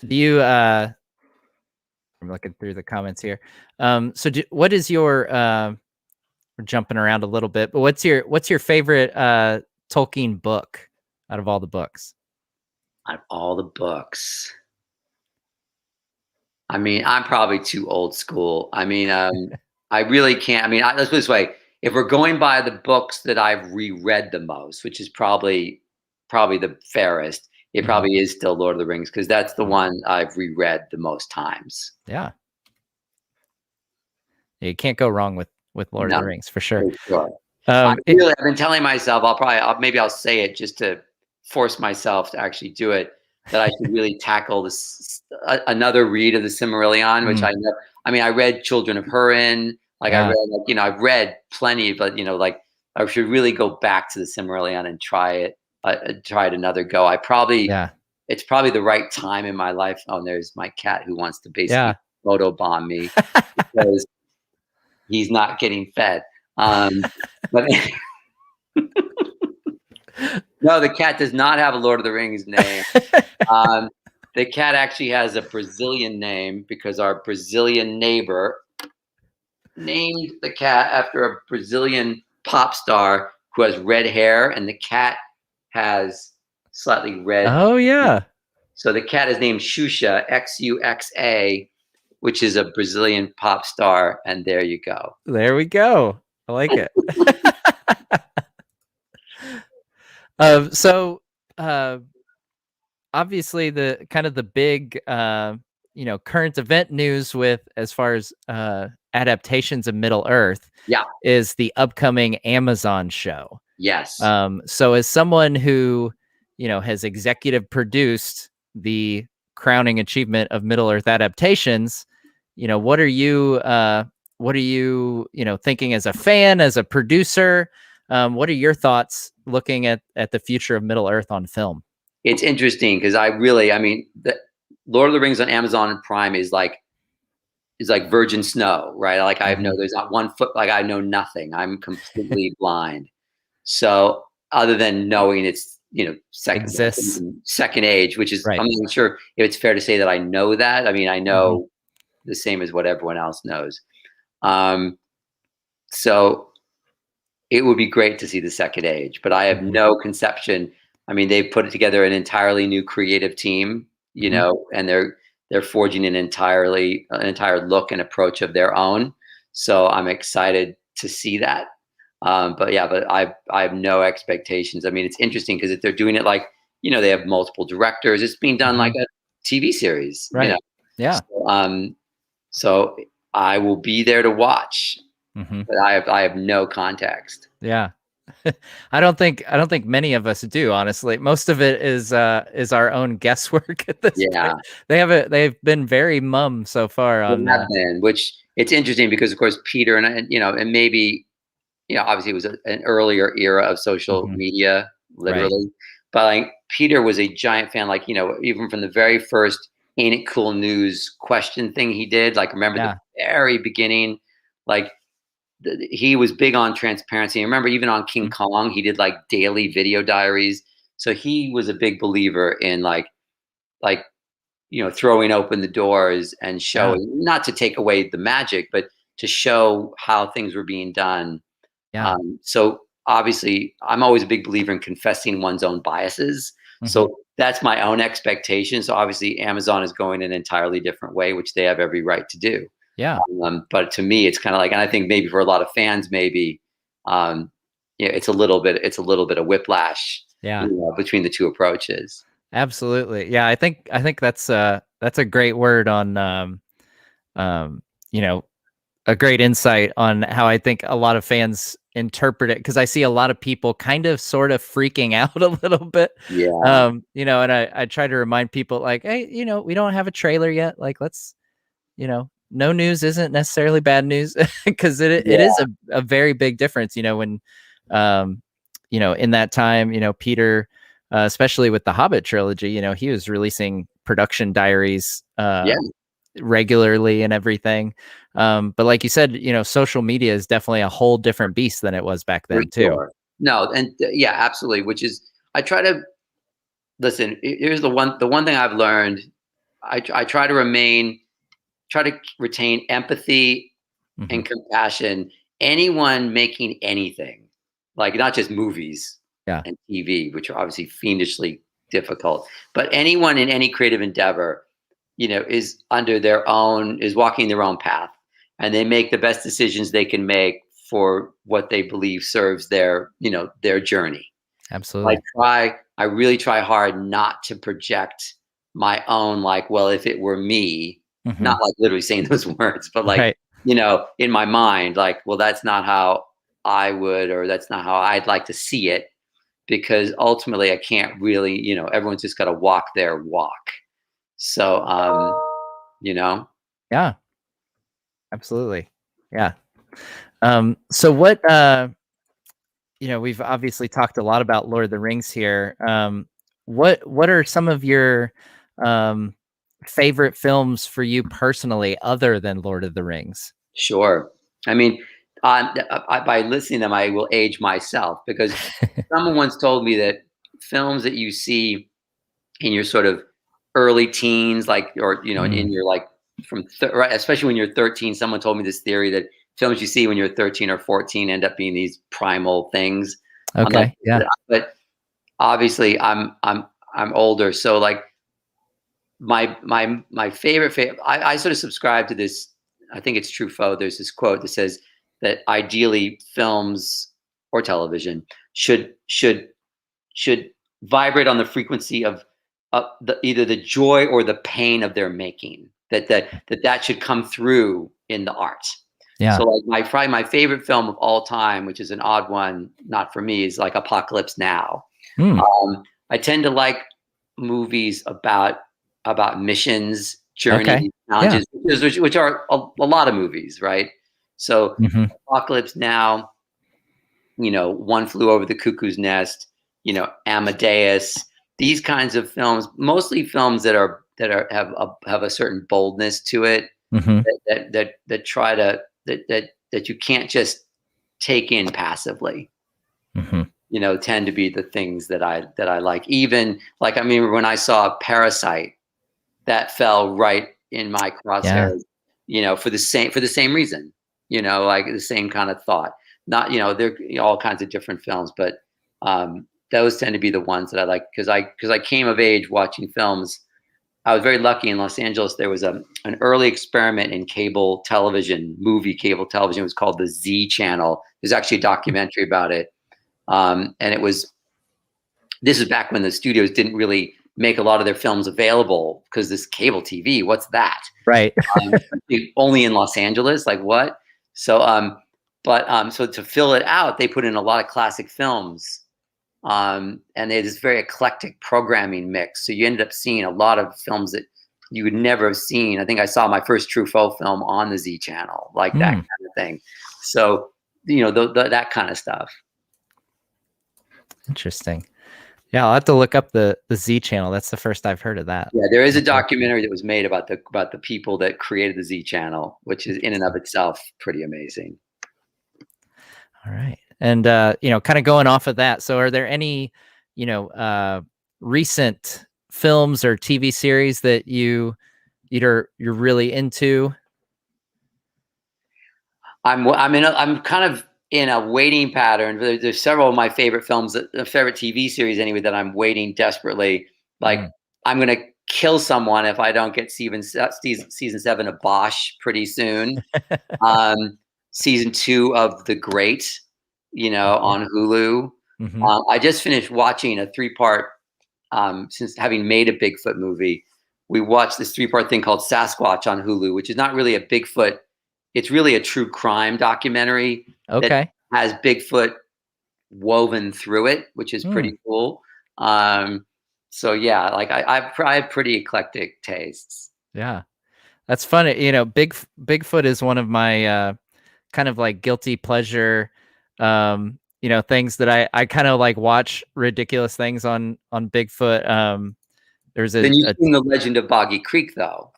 do you I'm looking through the comments here. What is your we're jumping around a little bit, but what's your favorite Tolkien book out of all the books? Out of all the books, I mean, I'm probably too old school. I mean, I really can't. I mean, let's put it this way: if we're going by the books that I've reread the most, which is probably the fairest, it Mhm. probably is still Lord of the Rings because that's the Mm. one I've reread the most times. Yeah. You can't go wrong with Lord of No, the Rings for sure. for sure. Um, it, I've been telling myself maybe I'll say it just to force myself to actually do it, that I should really tackle this another read of the Silmarillion, which mm, I know. I mean, I read Children of Hurin. Like I read, yeah. I've read plenty, but like I should really go back to the Silmarillion and try it another go. Yeah. It's probably the right time in my life. Oh, and there's my cat who wants to basically Yeah. photobomb me because he's not getting fed. But no, the cat does not have a Lord of the Rings name. Um, the cat actually has a Brazilian name because our Brazilian neighbor named the cat after a Brazilian pop star who has red hair, and the cat has slightly red. Oh yeah. So the cat is named Xuxa, Xuxa, which is a Brazilian pop star, and there you go. There we go. I like it. So uh obviously the kind of the big current event news with as far as adaptations of Middle Earth Yeah. is the upcoming Amazon show. Yes. So as someone who has executive produced the crowning achievement of Middle Earth adaptations, what are you thinking as a fan, as a producer? What are your thoughts looking at the future of Middle Earth on film? It's interesting because I mean, the Lord of the Rings on Amazon Prime is like virgin snow, right? Like Mhm. there's not one foot, like I know nothing. I'm completely blind. So other than knowing it's Exists. second age, which is Right. I'm not sure if it's fair to say that I know that. I mean, I Mhm. know the same as what everyone else knows. Um, so it would be great to see the second age, but I have Mhm. no conception. I mean, they've put together an entirely new creative team, Mhm. and they're forging an entire look and approach of their own. So I'm excited to see that. But yeah, but I have no expectations. I mean, it's interesting because if they're doing it like, they have multiple directors. It's being done like Mhm. a TV series, Right. Yeah. So I will be there to watch, Mhm. but I have no context. Yeah. I don't think many of us do, honestly. Most of it is our own guesswork at this point. Yeah, They've been very mum so far they on have been, which it's interesting because of course Peter and maybe obviously it was an earlier era of social Mhm. media, Right. literally. But like Peter was a giant fan, like, even from the very first Ain't It Cool News question thing he did. Like, remember the Yeah. very beginning, like he was big on transparency. I remember even on King Mhm. Kong, he did like daily video diaries. So he was a big believer in like throwing open the doors and Yeah. showing, not to take away the magic, but to show how things were being done. Yeah. So obviously, I'm always a big believer in confessing one's own biases. Mhm. So that's my own expectation. So obviously, Amazon is going an entirely different way, which they have every right to do. Yeah. But to me, it's kind of like, and I think maybe for a lot of fans, maybe, um, it's a little bit of whiplash, Yeah. between the two approaches. Absolutely. Yeah, I think that's a great word on um you know a great insight on how I think a lot of fans interpret it, because I see a lot of people kind of sort of freaking out a little bit. Yeah, And I try to remind people like, hey, we don't have a trailer yet. Like, let's, no news isn't necessarily bad news because it is yeah, a very big difference, when um in that time, Peter, especially with the Hobbit trilogy, he was releasing production diaries yeah, regularly and everything. But like you said, social media is definitely a whole different beast than it was back for then too. sure. No, and yeah, absolutely. Which is, I try to listen. Here's the one thing I've learned. I try to retain empathy Hmm. and compassion. Anyone making anything, like not just movies Yeah. and TV, which are obviously fiendishly difficult, but anyone in any creative endeavor, is walking their own path, and they make the best decisions they can make for what they believe serves their journey. Absolutely. I really try hard not to project my own, like, well, if it were me, Hmm. not like literally saying those words, but like, Right. in my mind, like, well, that's not how I would, or that's not how I'd like to see it, because ultimately I can't really, everyone's just got to walk their walk. So, you know, Yeah. Absolutely. Yeah. So what we've obviously talked a lot about Lord of the Rings here. What are some of your um favorite films for you personally other than Lord of the Rings? sure. I mean, by listening to them, I will age myself, because someone once told me that films that you see in your sort of early teens, like, or Mm, in your like right, especially when you're 13. Someone told me this theory that films you see when you're 13 or 14 end up being these primal things. I'm like, okay. Yeah. but obviously I'm older, so like my favorite. I sort of subscribe to this. I think it's Truffaut. There's this quote that says that ideally films or television should vibrate on the frequency of either the joy or the pain of their making. That should come through in the art. Yeah. So like probably my favorite film of all time, which is an odd one, not for me, is like Apocalypse Now. Mm, I tend to like movies about missions, okay. journeys, Yeah. challenges, which are a lot of movies, right? So Hmm. Apocalypse Now, One Flew Over the Cuckoo's Nest, Amadeus, these kinds of films, mostly films that have a certain boldness to it, Hmm. that try to that you can't just take in passively. Hmm. Tend to be the things that I like. Even like, I mean, when I saw Parasite, that fell right in my Yeah. crosshairs, for the same reason, like the same kind of thought. Not, there are all kinds of different films, but those tend to be the ones that I like, because I came of age watching films I was very lucky in Los Angeles. There was an early experiment in cable television, cable television. It was called the Z Channel. There's actually a documentary about it. And this is back when the studios didn't really make a lot of their films available because this cable TV, what's that? Right. Only in Los Angeles, like what? So, so to fill it out, they put in a lot of classic films. And they had this very eclectic programming mix. So you ended up seeing a lot of films that you would never have seen. I think I saw my first Truffaut film on the Z Channel, like that kind of thing. So, that kind of stuff. Interesting. Yeah, I'll have to look up the Z Channel. That's the first I've heard of that. Yeah, there is a documentary that was made about the people that created the Z Channel, which is in and of itself pretty amazing. All right. And kind of going off of that. So are there any, recent films or TV series that you're really into? I'm kind of in a waiting pattern. There's several of my favorite films, favorite TV series anyway, that I'm waiting desperately. Like I'm going to kill someone if I don't get season 7 of Bosch pretty soon. Season 2 of The Great, on Hulu. I just finished watching a 3-part, since having made a Bigfoot movie, we watched this 3-part thing called Sasquatch on Hulu, which is not really a Bigfoot. It's really a true crime documentary that has Bigfoot woven through it, which is pretty cool. So yeah, like I have pretty eclectic tastes. Yeah, that's funny. Bigfoot is one of my kind of like guilty pleasure, things that I kind of like watch ridiculous things on Bigfoot. There's Then you've seen The Legend of Boggy Creek, though.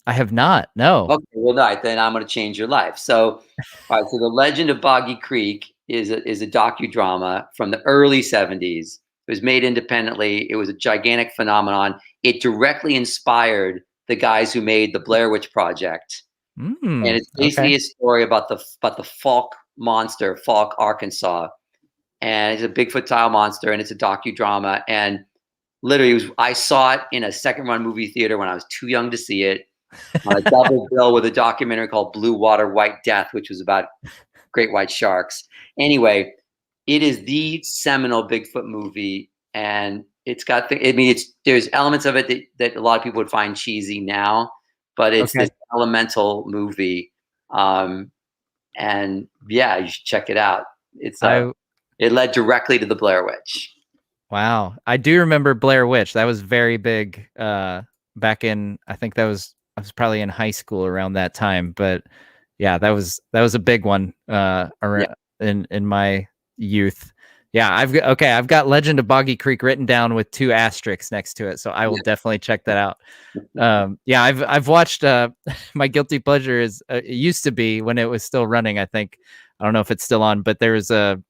I have not. No. Okay, well, right, then I'm going to change your life. So, all right, so The Legend of Boggy Creek is a docudrama from the early 70s. It was made independently. It was a gigantic phenomenon. It directly inspired the guys who made the Blair Witch Project. And it's basically a story about the Falk monster, Falk, Arkansas. And it's a Bigfoot-style monster, and it's a docudrama. And literally, I saw it in a second-run movie theater when I was too young to see it. On a double bill with a documentary called Blue Water, White Death, which was about great white sharks. Anyway, it is the seminal Bigfoot movie, and it's got there's elements of it that a lot of people would find cheesy now, but it's this elemental movie. And yeah, you should check it out. It led directly to the Blair Witch. Wow, I do remember Blair Witch. That was very big back in. I think I was probably in high school around that time, but yeah, that was a big one in my youth. Yeah, I've got Legend of Boggy Creek written down with 2 asterisks next to it, so I will definitely check that out. Yeah, I've watched my guilty pleasure is it used to be when it was still running. I think I don't know if it's still on, but there was a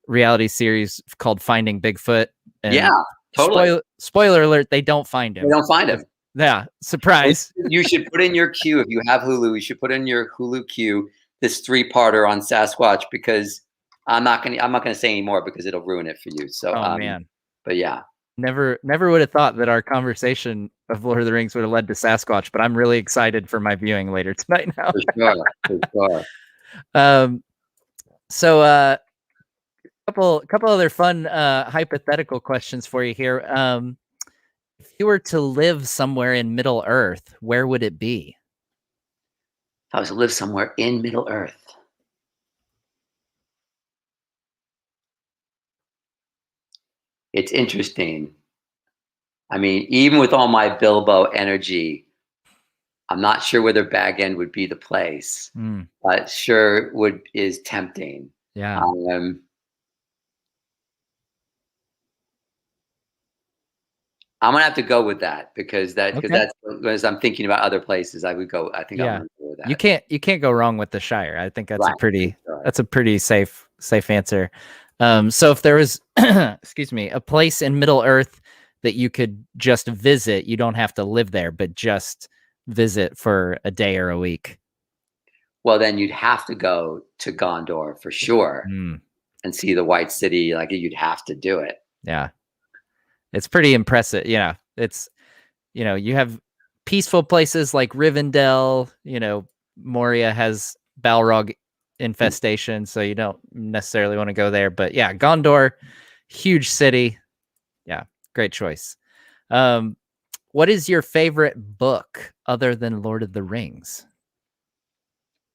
reality series called Finding Bigfoot. And yeah, totally. Spoiler alert: they don't find him. They don't find him. Yeah, surprise. You should put in your queue if you have Hulu. You should put in your Hulu queue this 3-parter on Sasquatch, because I'm not gonna say any more because it'll ruin it for you. So, man, but yeah, never would have thought that our conversation of Lord of the Rings would have led to Sasquatch. But I'm really excited for my viewing later tonight. Now, for sure. So, a couple other fun hypothetical questions for you here. If you were to live somewhere in Middle Earth, where would it be? If I was to live somewhere in Middle Earth, it's interesting. I mean, even with all my Bilbo energy, I'm not sure whether Bag End would be the place, but sure is tempting. Yeah. I'm gonna have to go with that because that's as I'm thinking about other places. I think I'm gonna go with that. You can't go wrong with the Shire. I think that's a pretty safe answer. So if there was excuse me, a place in Middle Earth that you could just visit, you don't have to live there, but just visit for a day or a week. Well, then you'd have to go to Gondor for sure and see the White City. Like, you'd have to do it. Yeah. It's pretty impressive. Yeah, it's you have peaceful places like Rivendell. Moria has Balrog infestation, so you don't necessarily want to go there. But yeah, Gondor, huge city. Yeah, great choice. What is your favorite book other than Lord of the Rings?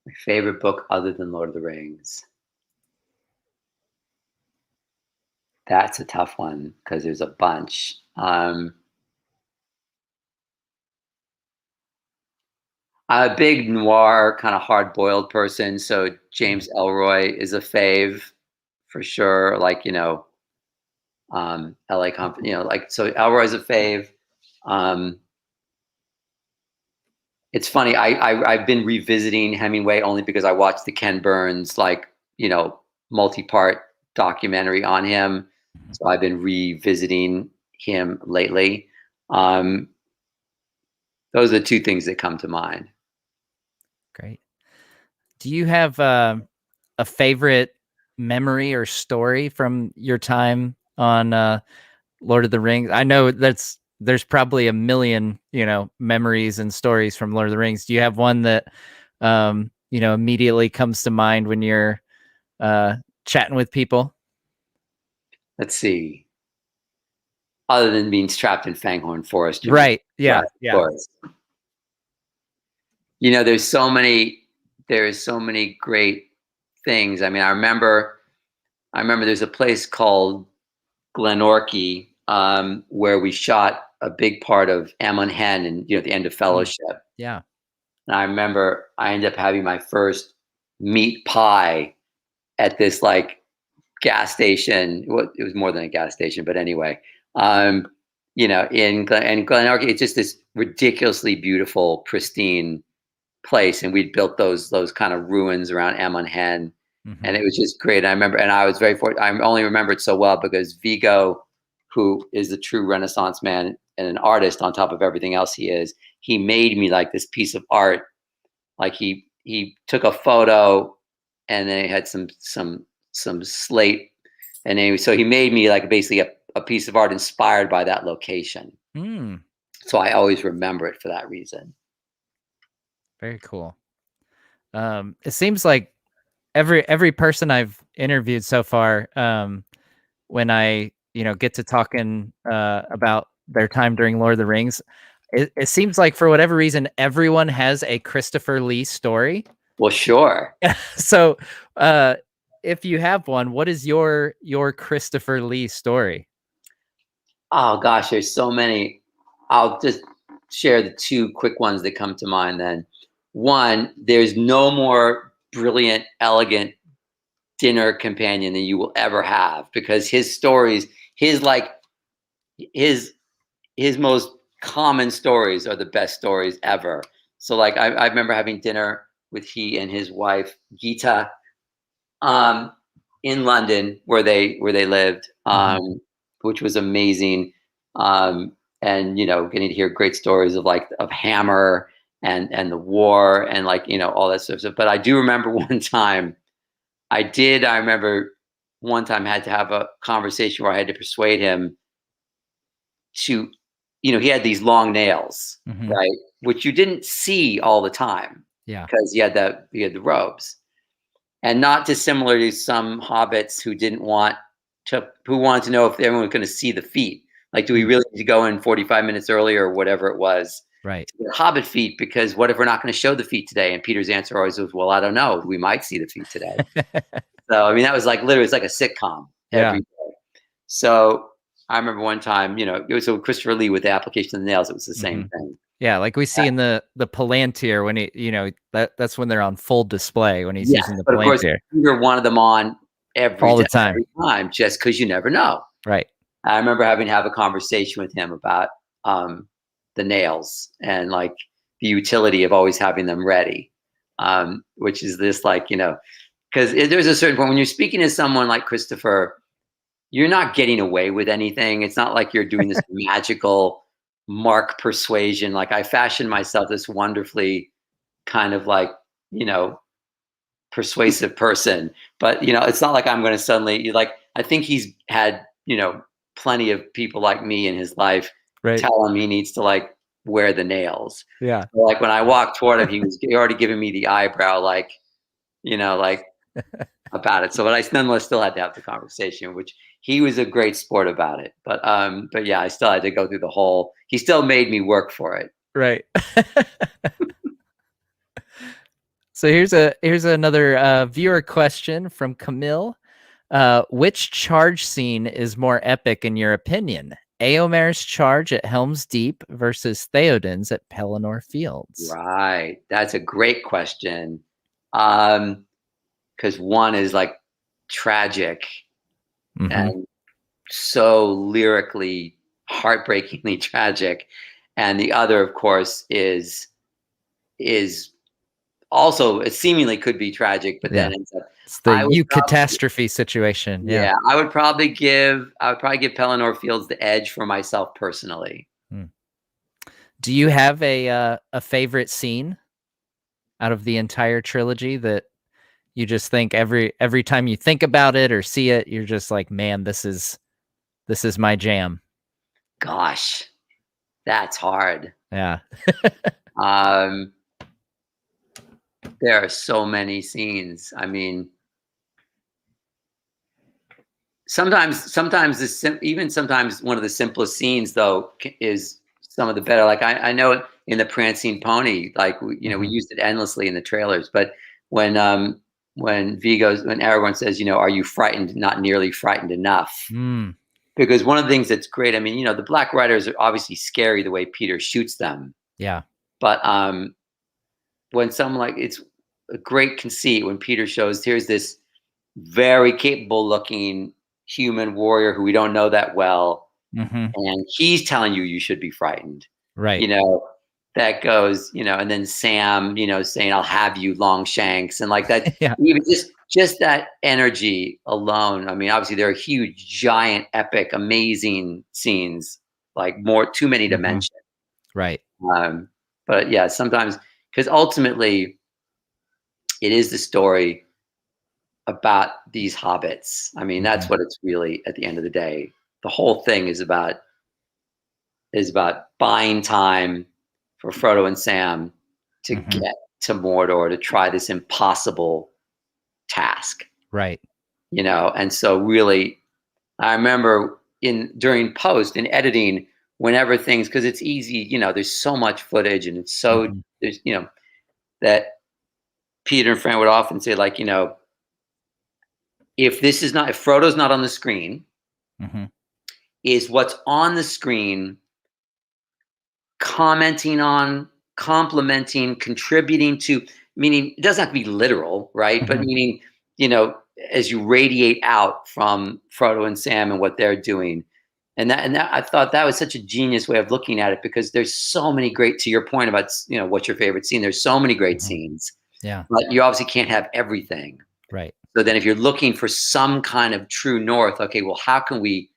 My favorite book other than Lord of the Rings. That's a tough one because there's a bunch. I'm a big noir, kind of hard-boiled person, so James Elroy is a fave for sure. Like, LA Company, like, so Elroy's a fave. Um, it's funny. I've been revisiting Hemingway only because I watched the Ken Burns, like, multi-part documentary on him. So I've been revisiting him lately. Um, those are the two things that come to mind. Great. Do you have a favorite memory or story from your time on Lord of the Rings? I know there's probably a million, memories and stories from Lord of the Rings. Do you have one that immediately comes to mind when you're chatting with people? Let's see. Other than being trapped in Fangorn Forest, Right. Yeah. Right, of Yeah. course. There's so many great things. I mean, I remember there's a place called Glenorchy, where we shot a big part of Amon Hen and the end of Fellowship. Yeah. And I remember I ended up having my first meat pie at this like gas station. Well, it was more than a gas station, but anyway, in Glenorchy, it's just this ridiculously beautiful, pristine place, and we'd built those kind of ruins around Amon Hen, and it was just great. I remember, and I was very fortunate. I only remember it so well because Vigo, who is the true Renaissance man and an artist on top of everything else he made me like this piece of art. Like he took a photo, and then he had some slate, and then so he made me like basically a piece of art inspired by that location. So I always remember it for that reason. Very cool. It seems like every person I've interviewed so far, when I get to talking about their time during Lord of the Rings, it seems like for whatever reason everyone has a Christopher Lee story. Well, sure. So, if you have one, what is your Christopher Lee story? Oh gosh, there's so many. I'll just share the two quick ones that come to mind then. One, there's no more brilliant, elegant dinner companion than you will ever have, because his stories, his like his most common stories are the best stories ever. So like I remember having dinner with he and his wife Gita, in London where they lived, which was amazing. And getting to hear great stories of Hammer and the war and all that sort of stuff. But I do remember one time I remember one time I had to have a conversation where I had to persuade him to, he had these long nails, right? Which you didn't see all the time. Yeah. Because he had the robes. And not dissimilar to some hobbits who wanted to know if everyone was going to see the feet. Like, do we really need to go in 45 minutes earlier or whatever it was? Right. To get hobbit feet, because what if we're not going to show the feet today? And Peter's answer always was, well, I don't know. We might see the feet today. So, I mean, that was like literally, it's like a sitcom every day. So I remember one time, it was Christopher Lee with the application of the nails. It was the same thing. Yeah, like we see in the Palantir when he, that's when they're on full display when he's using the but Palantir. Of course, Peter wanted them on all the time, just because you never know. Right. I remember having to have a conversation with him about the nails and like the utility of always having them ready, which is this because there's a certain point when you're speaking to someone like Christopher, you're not getting away with anything. It's not like you're doing this magical Mark persuasion. Like I fashioned myself this wonderfully kind of persuasive person, but it's not like I'm going to suddenly I think he's had plenty of people like me in his life tell him he needs to wear the nails. Yeah. So, like when I walked toward him, he was already giving me the eyebrow, like, like about it. So, but I nonetheless still had to have the conversation, which he was a great sport about it. But yeah, I still had to go through the whole. He still made me work for it. Right. So here's another viewer question from Camille. Which charge scene is more epic in your opinion? Eomer's charge at Helm's Deep versus Theoden's at Pelennor Fields. Right, that's a great question. Because one is like tragic and so lyrically, heartbreakingly tragic, and the other, of course, is also it seemingly could be tragic, but then ends up. It's the catastrophe situation. Yeah, I would probably give Pelennor Fields the edge for myself personally. Do you have a favorite scene out of the entire trilogy that you just think every time you think about it or see it, you're just like, man, this is my jam? Gosh, that's hard. Yeah. There are so many scenes. I mean, sometimes even sometimes one of the simplest scenes though is some of the better. Like I know in the Prancing Pony, like we used it endlessly in the trailers, but when Aragorn says, are you frightened? Not nearly frightened enough. Because one of the things that's great, I mean, the Black Riders are obviously scary the way Peter shoots them. Yeah. But when someone it's a great conceit when Peter shows here's this very capable looking human warrior who we don't know that well, and he's telling you should be frightened. Right. That goes, and then Sam, saying, I'll have you, Longshanks, and like that, even just that energy alone. I mean, obviously there are huge, giant, epic, amazing scenes, like too many to mention. Right. But yeah, sometimes, because ultimately it is the story about these hobbits. I mean, that's what it's really, at the end of the day, the whole thing is about buying time for Frodo and Sam to get to Mordor to try this impossible task. Right. And so really, I remember during post in editing, whenever things, because it's easy, there's so much footage and it's so there's that Peter and Fran would often say, like, if Frodo's not on the screen, is what's on the screen commenting on, complimenting, contributing to, meaning it doesn't have to be literal, right? But meaning, as you radiate out from Frodo and Sam and what they're doing. And that I thought that was such a genius way of looking at it, because there's so many great, to your point about, what's your favorite scene? There's so many great scenes. Yeah. But you obviously can't have everything. Right. So then if you're looking for some kind of true north, okay, well, how can we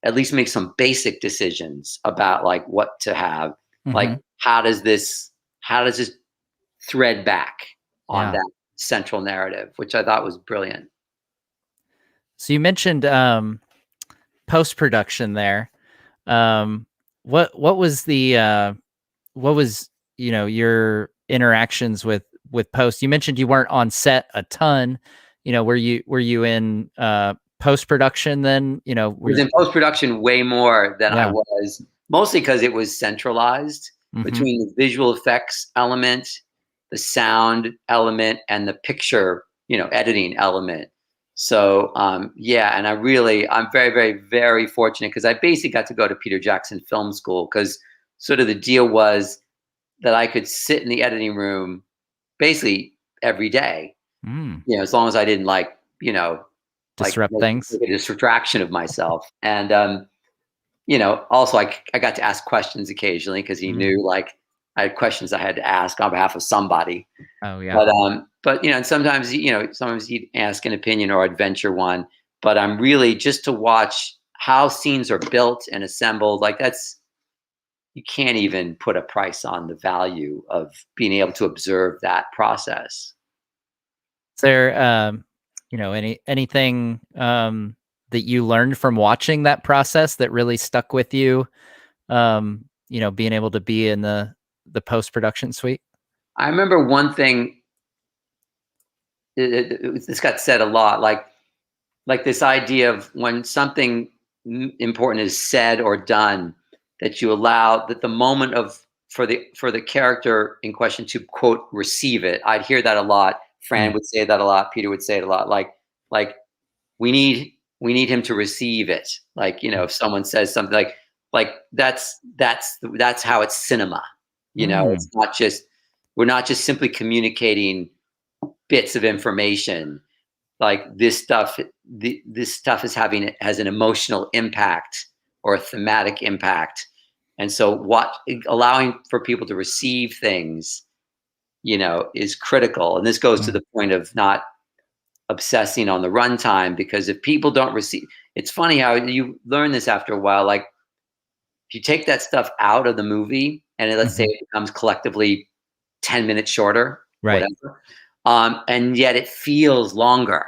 at least make some basic decisions about like what to have? Like, how does this thread back on that central narrative, which I thought was brilliant. So you mentioned post-production there. What was your interactions with post? You mentioned you weren't on set a ton. Were you in post-production then? I was in post-production way more than I was, mostly because it was centralized between the visual effects element, the sound element, and the picture, editing element. So and I'm very, very, very fortunate, because I basically got to go to Peter Jackson Film School, because sort of the deal was that I could sit in the editing room basically every day, as long as I didn't disrupt things, a distraction of myself. And also I got to ask questions occasionally, because he knew like I had questions I had to ask on behalf of somebody. Oh yeah. But and sometimes he'd ask an opinion or I'd venture one. But I'm really just to watch how scenes are built and assembled. Like you can't even put a price on the value of being able to observe that process. Is there anything that you learned from watching that process that really stuck with you? being able to be in the post-production suite? I remember one thing, this got said a lot, like this idea of when something important is said or done, that you allow that the moment of for the character in question to quote receive it. I'd hear that a lot. Fran would say that a lot. Peter would say it a lot. Like we need him to receive it. Like, if someone says something like that's how it's cinema. It's not just, we're not just simply communicating bits of information. Like this stuff has an emotional impact or a thematic impact. And so allowing for people to receive things, is critical. And this goes to the point of not obsessing on the runtime, because if people don't receive, it's funny how you learn this after a while. Like if you take that stuff out of the movie and let's say it becomes collectively 10 minutes shorter, right, whatever, and yet it feels longer.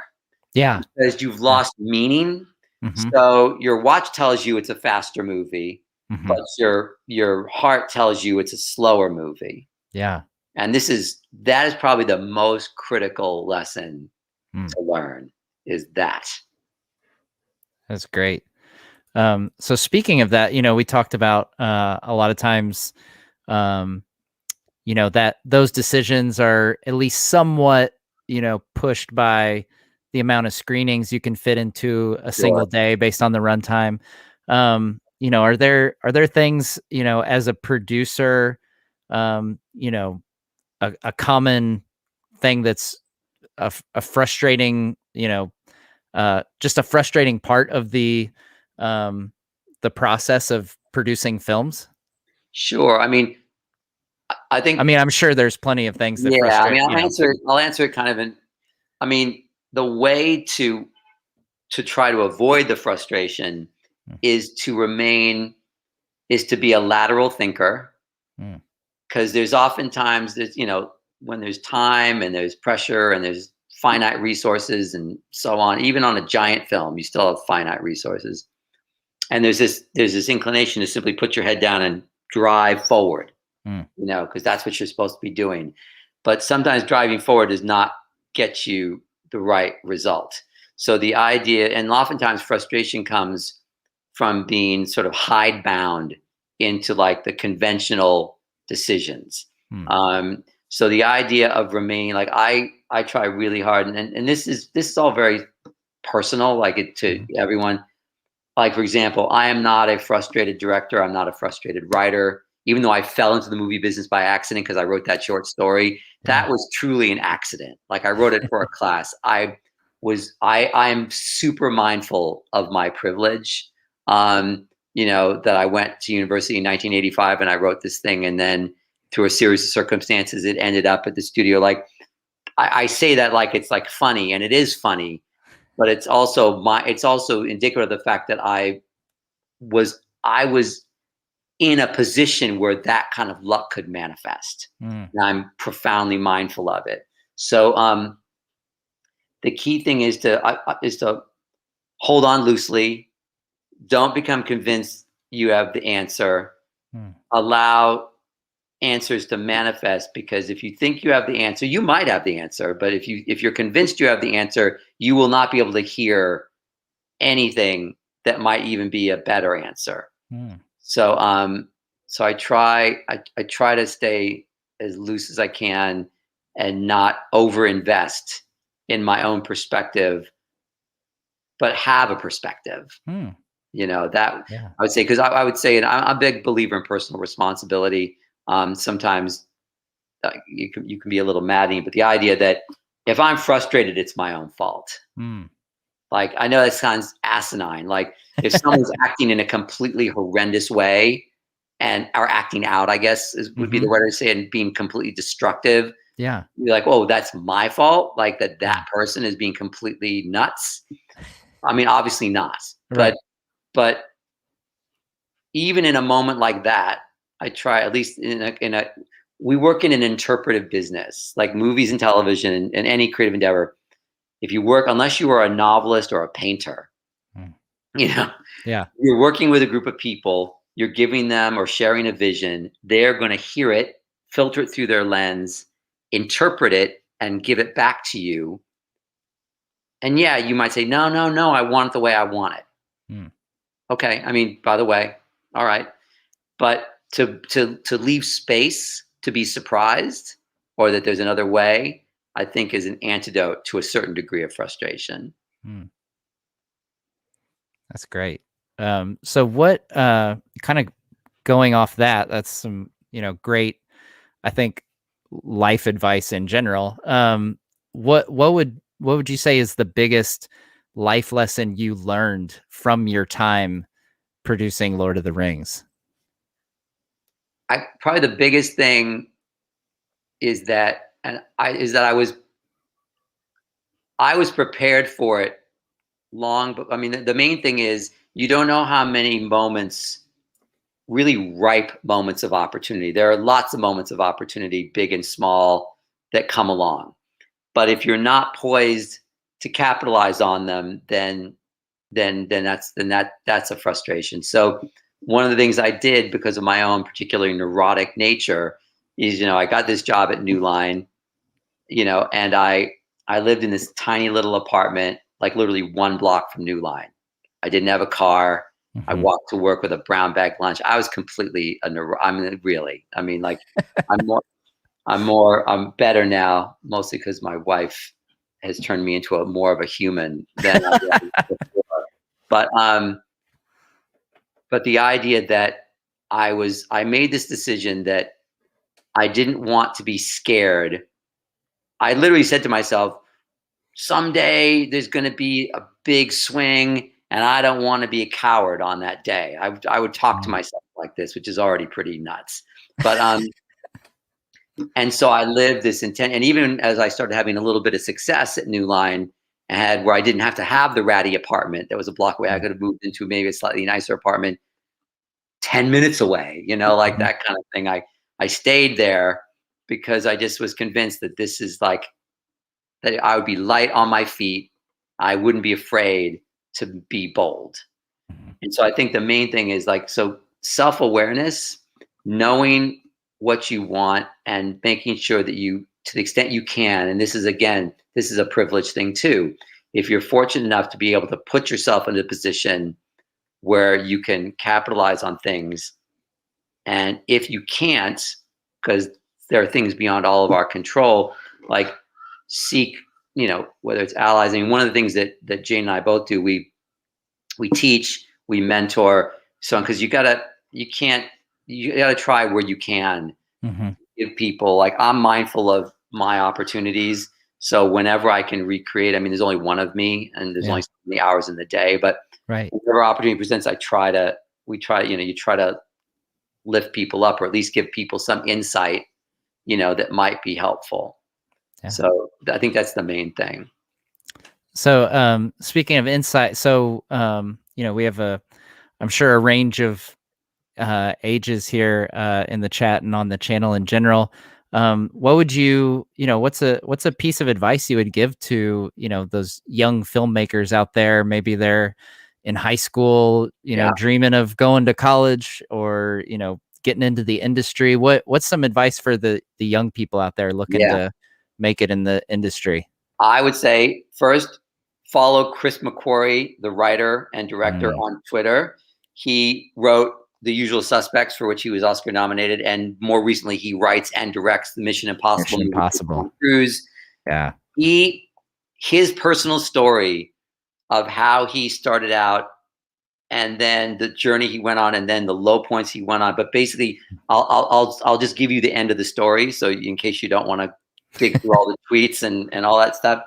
Yeah. Because you've lost meaning. So your watch tells you it's a faster movie, but your heart tells you it's a slower movie. Yeah. And that is probably the most critical lesson to learn, is that. That's great. So speaking of that, we talked about a lot of times, that those decisions are at least somewhat, pushed by the amount of screenings you can fit into a single day based on the runtime. Are there things, as a producer, a common thing that's a frustrating, just a frustrating part of the process of producing films? Sure. I mean, I'm sure there's plenty of things that frustrate. I'll answer it kind of the way to try to avoid the frustration is to be a lateral thinker. Because there's oftentimes when there's time and there's pressure and there's finite resources and so on, even on a giant film, you still have finite resources. And there's this inclination to simply put your head down and drive forward, because that's what you're supposed to be doing. But sometimes driving forward does not get you the right result. So the idea, and oftentimes frustration comes from being sort of hidebound into like the conventional decisions. So the idea of remaining, like I try really hard, and this is all very personal, like to everyone. Like, for example, I am not a frustrated director. I'm not a frustrated writer, even though I fell into the movie business by accident because I wrote that short story. That was truly an accident. Like I wrote it for a class. I am super mindful of my privilege. That I went to university in 1985 and I wrote this thing, and then through a series of circumstances, it ended up at the studio. Like I say that like it's like funny, and it is funny, but it's also indicative of the fact that I was in a position where that kind of luck could manifest. And I'm profoundly mindful of it. So the key thing is to hold on loosely. Don't become convinced you have the answer. Allow answers to manifest, because if you think you have the answer, you might have the answer, but if you're convinced you have the answer, you will not be able to hear anything that might even be a better answer. So I try to stay as loose as I can and not overinvest in my own perspective, but have a perspective. That I would say, because I would say, and I'm a big believer in personal responsibility. Sometimes you can be a little maddening, but the idea that if I'm frustrated, it's my own fault. Like, I know that sounds asinine. Like if someone's acting in a completely horrendous way or acting out, I guess would be the word to say, and being completely destructive. Yeah. You're like, oh, that's my fault. Like that person is being completely nuts. I mean, obviously not, Right. but even in a moment like that, I try, at least we work in an interpretive business, like movies and television and any creative endeavor. If you work, unless you are a novelist or a painter, Yeah. you're working with a group of people you're giving them or sharing a vision. They're going to hear it, filter it through their lens, interpret it, and give it back to you. And yeah, you might say, no, no, no, I want it the way I want it. Mm. Okay. I mean, by the way, all right. But to leave space to be surprised or that there's another way, I think is an antidote to a certain degree of frustration. Mm. That's great. So what kind of going off that, that's some, great, I think, life advice in general. What would you say is the biggest life lesson you learned from your time producing Lord of the Rings? Probably the biggest thing is that, I was prepared for it long, but I mean, the main thing is you don't know how many moments, really ripe moments of opportunity. There are lots of moments of opportunity, big and small, that come along. But if you're not poised to capitalize on them, then that's a frustration. So one of the things I did because of my own particularly neurotic nature is, I got this job at New Line, and I lived in this tiny little apartment, like literally 1 block from New Line. I didn't have a car. I Mhm. walked to work with a brown bag lunch. I was completely I mean, really. I mean, like, I'm better now, mostly because my wife has turned me into more of a human than I was before. But the idea that I made this decision that I didn't want to be scared. I literally said to myself, someday there's going to be a big swing and I don't want to be a coward on that day. I would talk to Mm. myself like this, which is already pretty nuts. But and so I lived this intent. And even as I started having a little bit of success at New Line, where I didn't have to have the ratty apartment that was a block away, I Mm. could have moved into maybe a slightly nicer apartment 10 minutes away, like Mhm. that kind of thing. I stayed there because I just was convinced that this is like, that I would be light on my feet. I wouldn't be afraid to be bold. Mhm. And so I think the main thing is like, so self-awareness, knowing what you want and making sure that you, to the extent you can, and this is again, this is a privilege thing too. If you're fortunate enough to be able to put yourself in a position where you can capitalize on things, and if you can't, because there are things beyond all of our control, like seek, whether it's allies. I mean, one of the things that Jane and I both do, we teach, we mentor, so because you gotta try where you can Mhm. give people. Like, I'm mindful of my opportunities, so whenever I can recreate. I mean, there's only one of me, and there's only Yeah. so many hours in the day, but Right. whenever opportunity presents, we try, you try to lift people up, or at least give people some insight, that might be helpful. Yeah. So I think that's the main thing. So, speaking of insight, so, we have I'm sure a range of ages here in the chat and on the channel in general. What would what's a piece of advice you would give to, those young filmmakers out there? Maybe they're in high school, Yeah. dreaming of going to college or, getting into the industry. What's some advice for the young people out there looking Yeah. to make it in the industry? I would say first, follow Chris McQuarrie, the writer and director, Mm, on Twitter. He wrote The Usual Suspects, for which he was Oscar nominated, and more recently, he writes and directs the Mission Impossible Mission movie with Impossible. Tom Cruise. Yeah. His personal story of how he started out, and then the journey he went on, and then the low points he went on. But basically, I'll just give you the end of the story, so in case you don't want to dig through all the tweets and all that stuff.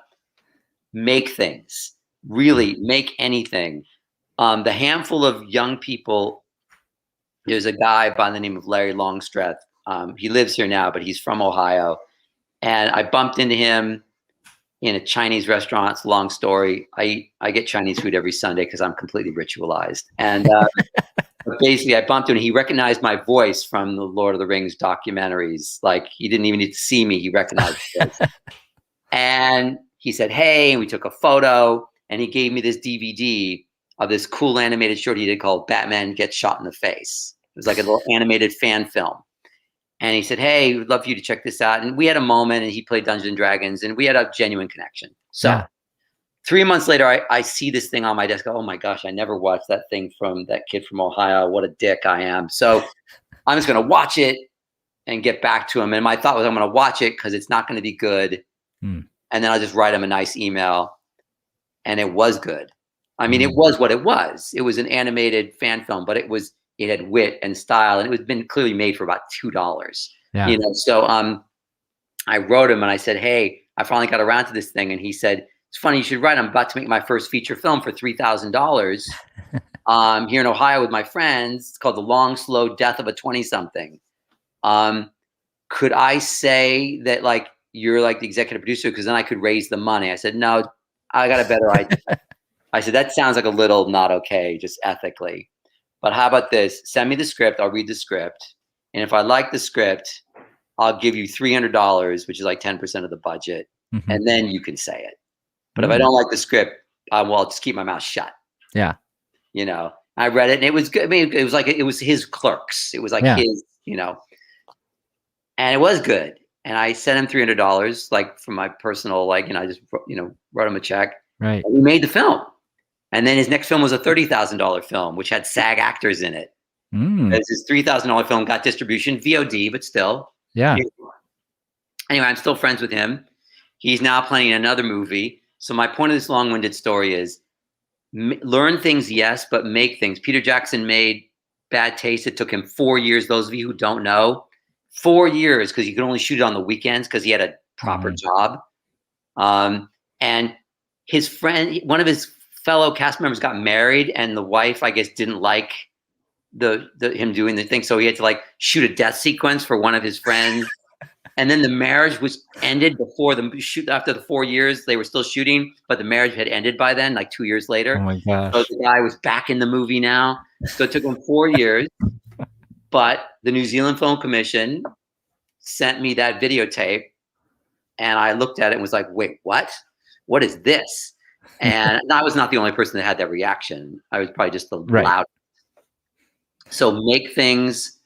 Make things, really make anything. The handful of young people, there's a guy by the name of Larry Longstreth. He lives here now, but he's from Ohio. And I bumped into him in a Chinese restaurant. It's a long story. I get Chinese food every Sunday because I'm completely ritualized. And but basically, I bumped into him. He recognized my voice from the Lord of the Rings documentaries. Like, he didn't even need to see me. He recognized the voice. And he said, hey, and we took a photo, and he gave me this DVD of this cool animated short he did called Batman Gets Shot in the Face. was like a little animated fan film. And he said, hey, we'd love for you to check this out. And we had a moment, and he played Dungeons and Dragons, and we had a genuine connection. So 3 months later, I see this thing on my desk. Oh my gosh, I never watched that thing from that kid from Ohio. What a dick I am. So I'm just going to watch it and get back to him. And my thought was, I'm going to watch it because it's not going to be good. And then I'll just write him a nice email. And it was good. I mean, it was what it was. It was an animated fan film, but it had wit and style, and it was been clearly made for about $2. You know, so I wrote him and I said, hey, I finally got around to this thing. And he said, it's funny you should write. I'm about to make my first feature film for $3,000 here in Ohio with my friends. It's called The Long, Slow Death of a 20-something. Could I say that like you're like the executive producer? Because then I could raise the money. I said, no, I got a better idea. I said, that sounds like a little not okay, just ethically. But how about this? Send me the script. I'll read the script. And if I like the script, I'll give you $300, which is like 10% of the budget. And then you can say it. But if I don't like the script, well, I'll just keep my mouth shut. Yeah. You know, I read it and it was good. I mean, it was like, it was his Clerks. It was like his, you know, and it was good. And I sent him $300, like from my personal, like, and I just, you know, wrote him a check. Right. And we made the film. And then his next film was a $30,000 film, which had SAG actors in it. As his $3,000 film got distribution, VOD, but still. Yeah. Anyway, I'm still friends with him. He's now playing another movie. So my point of this long-winded story is learn things, yes, but make things. Peter Jackson made Bad Taste. It took him 4 years. Those of you who don't know, 4 years, because he could only shoot it on the weekends because he had a proper job. And his friend, one of his fellow cast members got married, and the wife, I guess, didn't like him doing the thing. So he had to like shoot a death sequence for one of his friends. And then the marriage was ended before the shoot. After the 4 years, they were still shooting, but the marriage had ended by then, like 2 years later. Oh my gosh. So the guy was back in the movie now. So it took him 4 years. But the New Zealand Film Commission sent me that videotape, and I looked at it and was like, wait, what? What is this? And I was not the only person that had that reaction. I was probably just the loud. So make things.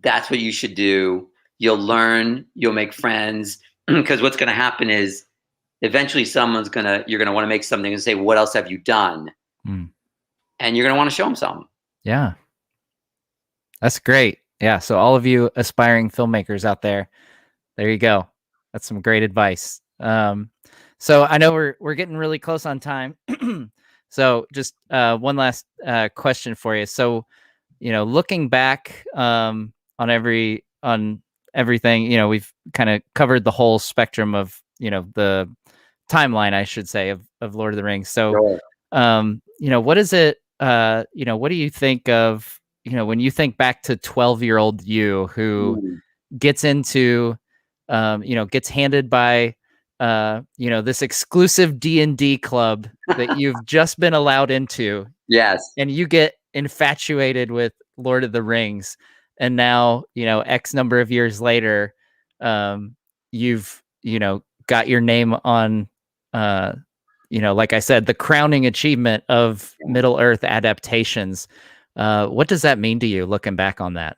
That's what you should do. You'll learn, you'll make friends, because what's going to happen is eventually you're going to want to make something and say, what else have you done? And you're going to want to show them something. Yeah. That's great. Yeah. So all of you aspiring filmmakers out there you go. That's some great advice. So I know we're getting really close on time. So just one last question for you. So, you know, looking back on everything, you know, we've kind of covered the whole spectrum of, you know, the timeline, I should say, of Lord of the Rings. So, you know, what is it, you know, what do you think of, you know, when you think back to 12-year-old you who gets into, you know, gets handed by, you know, this exclusive D&D club that you've just been allowed into. Yes. And you get infatuated with Lord of the Rings. And now, you know, X number of years later, you've, you know, got your name on, you know, like I said, the crowning achievement of Middle Earth adaptations. What does that mean to you looking back on that?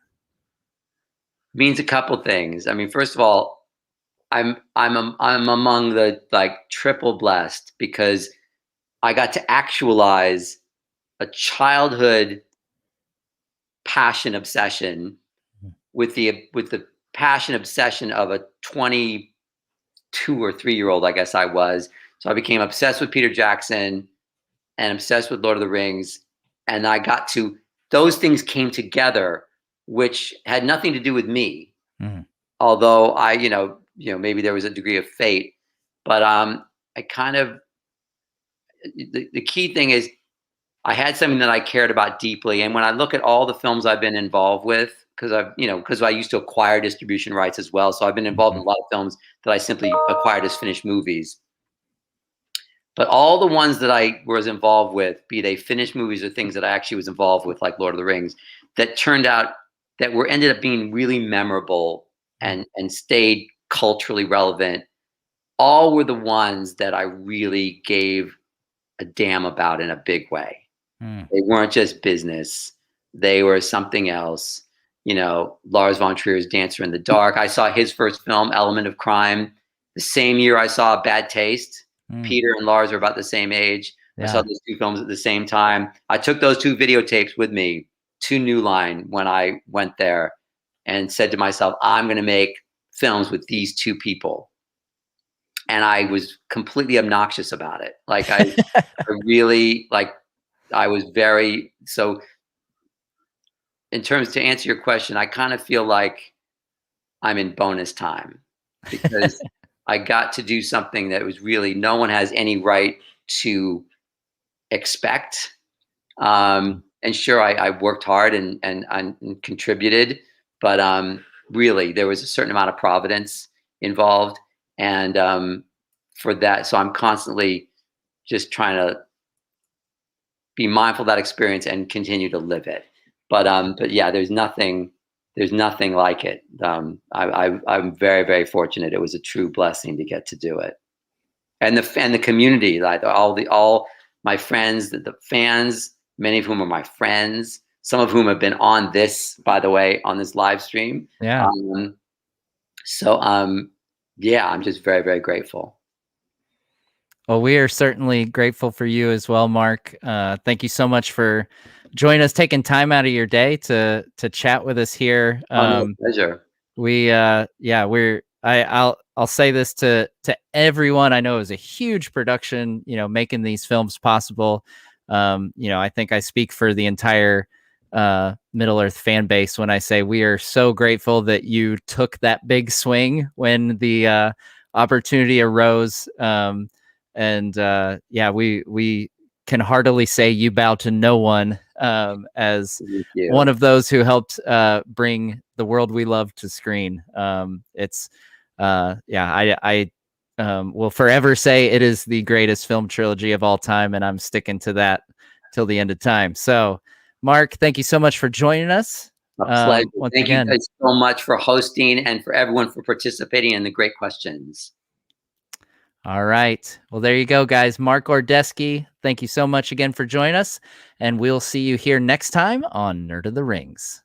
Means a couple things. I mean, first of all, I'm among the like triple blessed, because I got to actualize a childhood passion obsession with the passion obsession of a 22 or 3-year-old, I guess I was. So I became obsessed with Peter Jackson and obsessed with Lord of the Rings, and I got to, those things came together, which had nothing to do with me. Although I, you know, maybe there was a degree of fate, but I kind of, the key thing is I had something that I cared about deeply. And when I look at all the films I've been involved with, because I used to acquire distribution rights as well. So I've been involved in a lot of films that I simply acquired as finished movies. But all the ones that I was involved with, be they finished movies or things that I actually was involved with, like Lord of the Rings, that turned out that ended up being really memorable and stayed culturally relevant, all were the ones that I really gave a damn about in a big way. They weren't just business. They were something else. You know, Lars von Trier's Dancer in the Dark. I saw his first film, Element of Crime, the same year I saw Bad Taste. Mm, Peter and Lars are about the same age. I saw yeah. those two films at the same time. I took those two videotapes with me to New Line when I went there and said to myself, I'm going to make films with these two people. And I was completely obnoxious about it. Like I really like, I was very, so in terms to answer your question, I kind of feel like I'm in bonus time because I got to do something that was really no one has any right to expect. And sure, I worked hard and contributed, but really there was a certain amount of providence involved, and for that, so I'm constantly just trying to be mindful of that experience and continue to live it. But yeah, there's nothing like it. I'm very, very fortunate. It was a true blessing to get to do it, and the community, like all my friends, the fans, many of whom are my friends, some of whom have been on this, by the way, on this live stream. Yeah. Um, so yeah, I'm just very, very grateful. Well, we are certainly grateful for you as well, Mark. Thank you so much for joining us, taking time out of your day to chat with us here. Oh no, pleasure. I'll say this to everyone. I know it was a huge production, making these films possible. I think I speak for the entire Middle Earth fan base when I say we are so grateful that you took that big swing when the opportunity arose. We can heartily say you bow to no one, as Thank you. one of those who helped bring the world we love to screen. I will forever say it is the greatest film trilogy of all time, and I'm sticking to that till the end of time. So, Mark, thank you so much for joining us. A pleasure. Once Thank you again. guys so much for hosting and for everyone for participating and the great questions. All right. Well, there you go, guys. Mark Ordesky, thank you so much again for joining us, and we'll see you here next time on Nerd of the Rings.